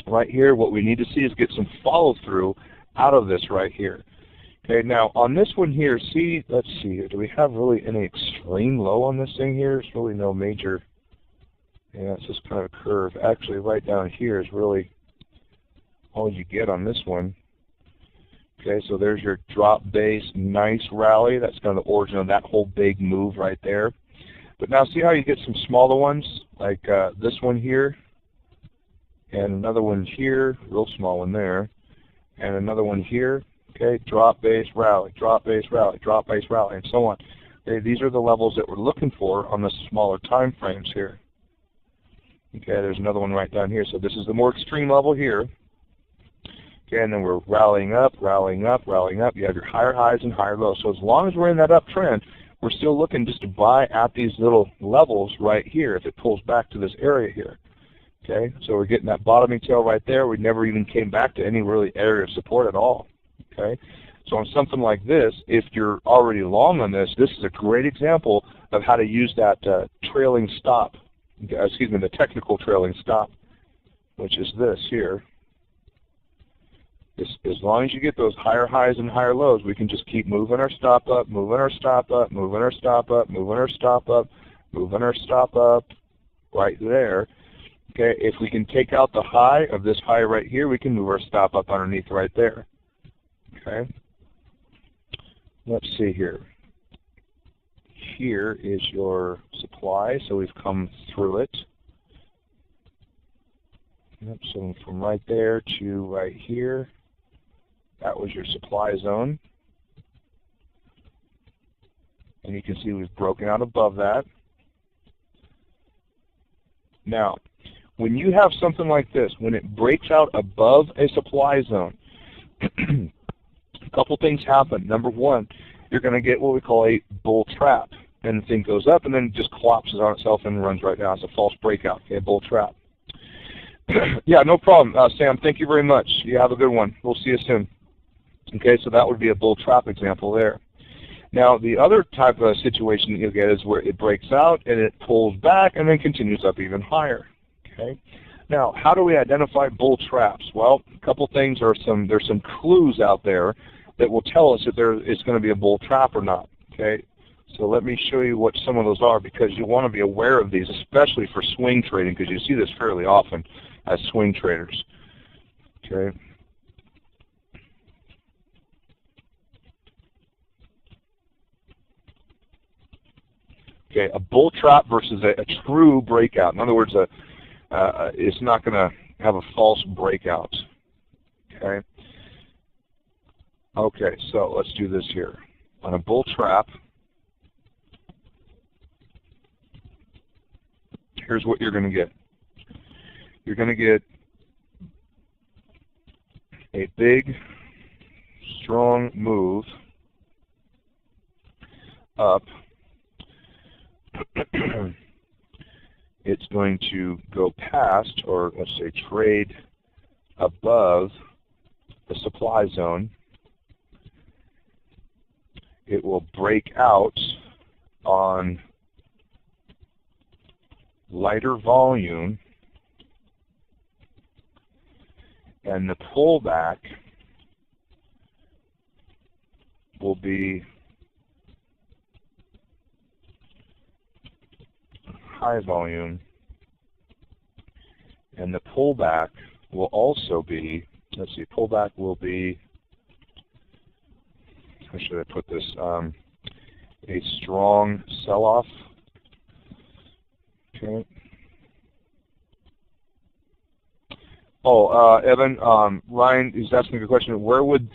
right here. What we need to see is get some follow through out of this right here. Okay, now on this one here, see, let's see, do we have really any extreme low on this thing here? There's really no major Yeah, it's just kind of a curve. Actually, right down here is really all you get on this one. Okay, so there's your drop base, nice rally. That's kind of the origin of that whole big move right there. But now see how you get some smaller ones, like this one here, and another one here, real small one there, and another one here. Okay, drop base, rally, drop base, rally, drop base, rally, and so on. Okay, these are the levels that we're looking for on the smaller time frames here. Okay, there's another one right down here. So this is the more extreme level here. Okay, and then we're rallying up, rallying up, rallying up. You have your higher highs and higher lows. So as long as we're in that uptrend, we're still looking just to buy at these little levels right here if it pulls back to this area here. Okay, so we're getting that bottoming tail right there. We never even came back to any really area of support at all. Okay, so on something like this, if you're already long on this, this is a great example of how to use that trailing stop. Excuse me, the technical trailing stop, which is this here. As long as you get those higher highs and higher lows, we can just keep moving our stop up, moving our stop up, moving our stop up, moving our stop up, moving our stop up, right there. Okay, if we can take out the high of this high right here, we can move our stop up underneath right there. Okay, let's see here. Here is your supply, so we've come through it. Yep, so from right there to right here, that was your supply zone. And you can see we've broken out above that. Now, when you have something like this, when it breaks out above a supply zone, a couple things happen. Number one, you're going to get what we call a bull trap. And the thing goes up and then just collapses on itself and runs right down. It's a false breakout, okay, bull trap. Yeah, no problem, Sam. Thank you very much. You have a good one. We'll see you soon. Okay, so that would be a bull trap example there. Now, the other type of situation that you'll get is where it breaks out and it pulls back and then continues up even higher. Okay. Now, how do we identify bull traps? Well, a couple things there's some clues out there that will tell us if it's going to be a bull trap or not. Okay. So let me show you what some of those are, because you want to be aware of these, especially for swing trading, because you see this fairly often as swing traders. Okay. Okay, a bull trap versus a true breakout. In other words, it's not going to have a false breakout. Okay. Okay, so let's do this here. On a bull trap, here's what you're going to get. You're going to get a big, strong move up. It's going to go past, or let's say trade above the supply zone. It will break out on lighter volume, and the pullback will be high volume, and the pullback will also be, let's see, pullback will be, how should I put this, a strong sell-off. Okay. Oh, Evan, Ryan is asking a question. Where would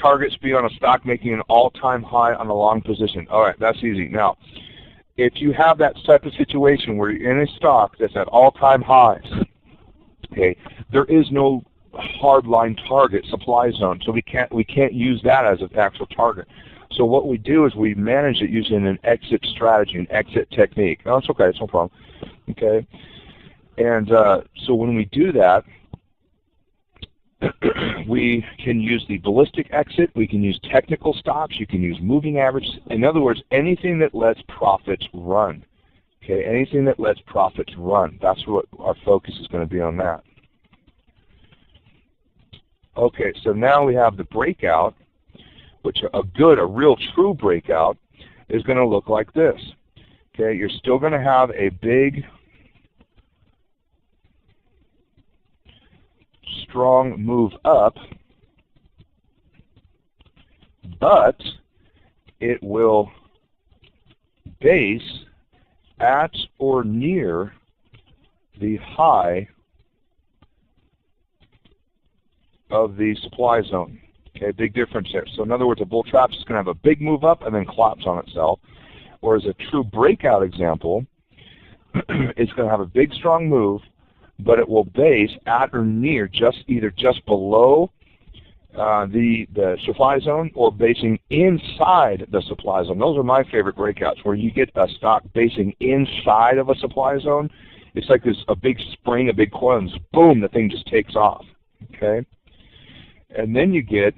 targets be on a stock making an all-time high on a long position? All right, that's easy. Now, if you have that type of situation where you're in a stock that's at all-time highs, okay, there is no hard-line target supply zone, so we can't use that as an actual target. So what we do is we manage it using an exit strategy, an exit technique. No, it's okay, it's no problem. Okay, and so when we do that, we can use the ballistic exit, we can use technical stops, you can use moving averages. In other words, anything that lets profits run. Okay, anything that lets profits run. That's what our focus is going to be on that. Okay, so now we have the breakout, which a real true breakout is going to look like this. Okay, you're still going to have a big strong move up, but it will base at or near the high of the supply zone. Okay, big difference there. So in other words, a bull trap is going to have a big move up and then collapse on itself. Whereas a true breakout example, it's going to have a big strong move, but it will base at or near either just below the supply zone or basing inside the supply zone. Those are my favorite breakouts, where you get a stock basing inside of a supply zone. It's like there's a big spring, a big coil, and boom, the thing just takes off. Okay, and then you get,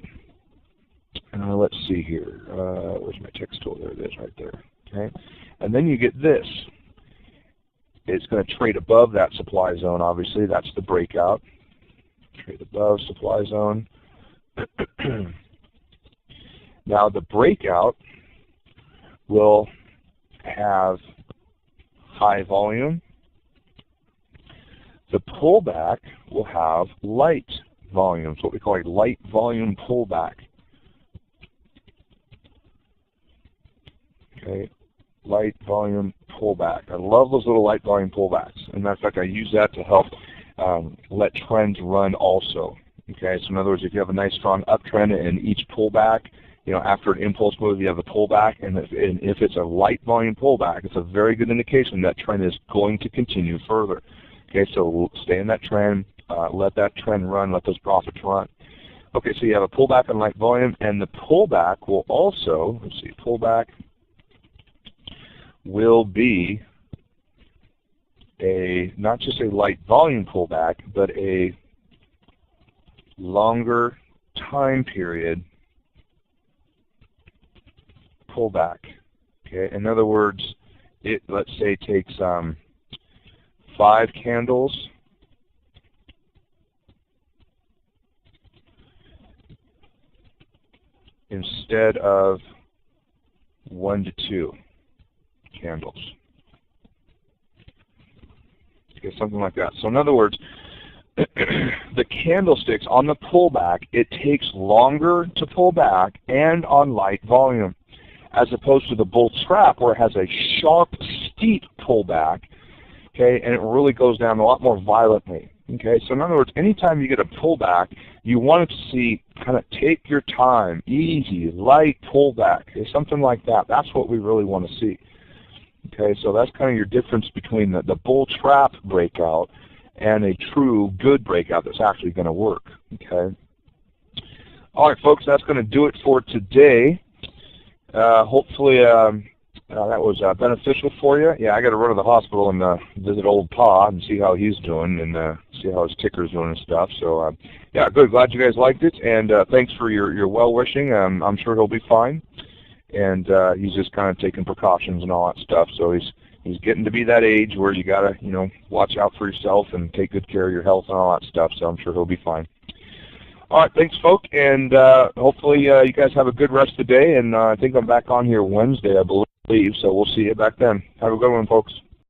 let's see here, where's my text tool? There it is, right there. Okay, and then you get this. It's going to trade above that supply zone, obviously. That's the breakout. Trade above supply zone. Now the breakout will have high volume. The pullback will have light volume. It's what we call a light volume pullback. Okay, light volume pullback. I love those little light volume pullbacks. As a matter of fact, I use that to help let trends run also. Okay, so in other words, if you have a nice strong uptrend and each pullback, after an impulse move, you have a pullback, and if it's a light volume pullback, it's a very good indication that trend is going to continue further. Okay, so stay in that trend, let that trend run, let those profits run. Okay, so you have a pullback on light volume, and the pullback will also, let's see, pullback will be not just a light volume pullback, but a longer time period pullback. Okay, in other words, it, let's say, takes 5 candles instead of 1 to 2 candles. Okay, something like that. So in other words, the candlesticks on the pullback, it takes longer to pull back and on light volume, as opposed to the bull trap where it has a sharp, steep pullback, okay, and it really goes down a lot more violently. Okay, so in other words, anytime you get a pullback, you want it to see kind of take your time, easy, light pullback, okay, something like that. That's what we really want to see. Okay, so that's kind of your difference between the bull trap breakout and a true good breakout that's actually going to work. Okay. All right, folks, that's going to do it for today. Hopefully that was beneficial for you. Yeah, I got to run to the hospital and visit old Pa and see how he's doing and see how his ticker's doing and stuff. So yeah, good. Glad you guys liked it, and thanks for your well-wishing. I'm sure he'll be fine, and he's just kind of taking precautions and all that stuff. So he's getting to be that age where you gotta, watch out for yourself and take good care of your health and all that stuff. So I'm sure he'll be fine. All right, thanks, folks, and hopefully you guys have a good rest of the day. And I think I'm back on here Wednesday, I believe. So we'll see you back then. Have a good one, folks.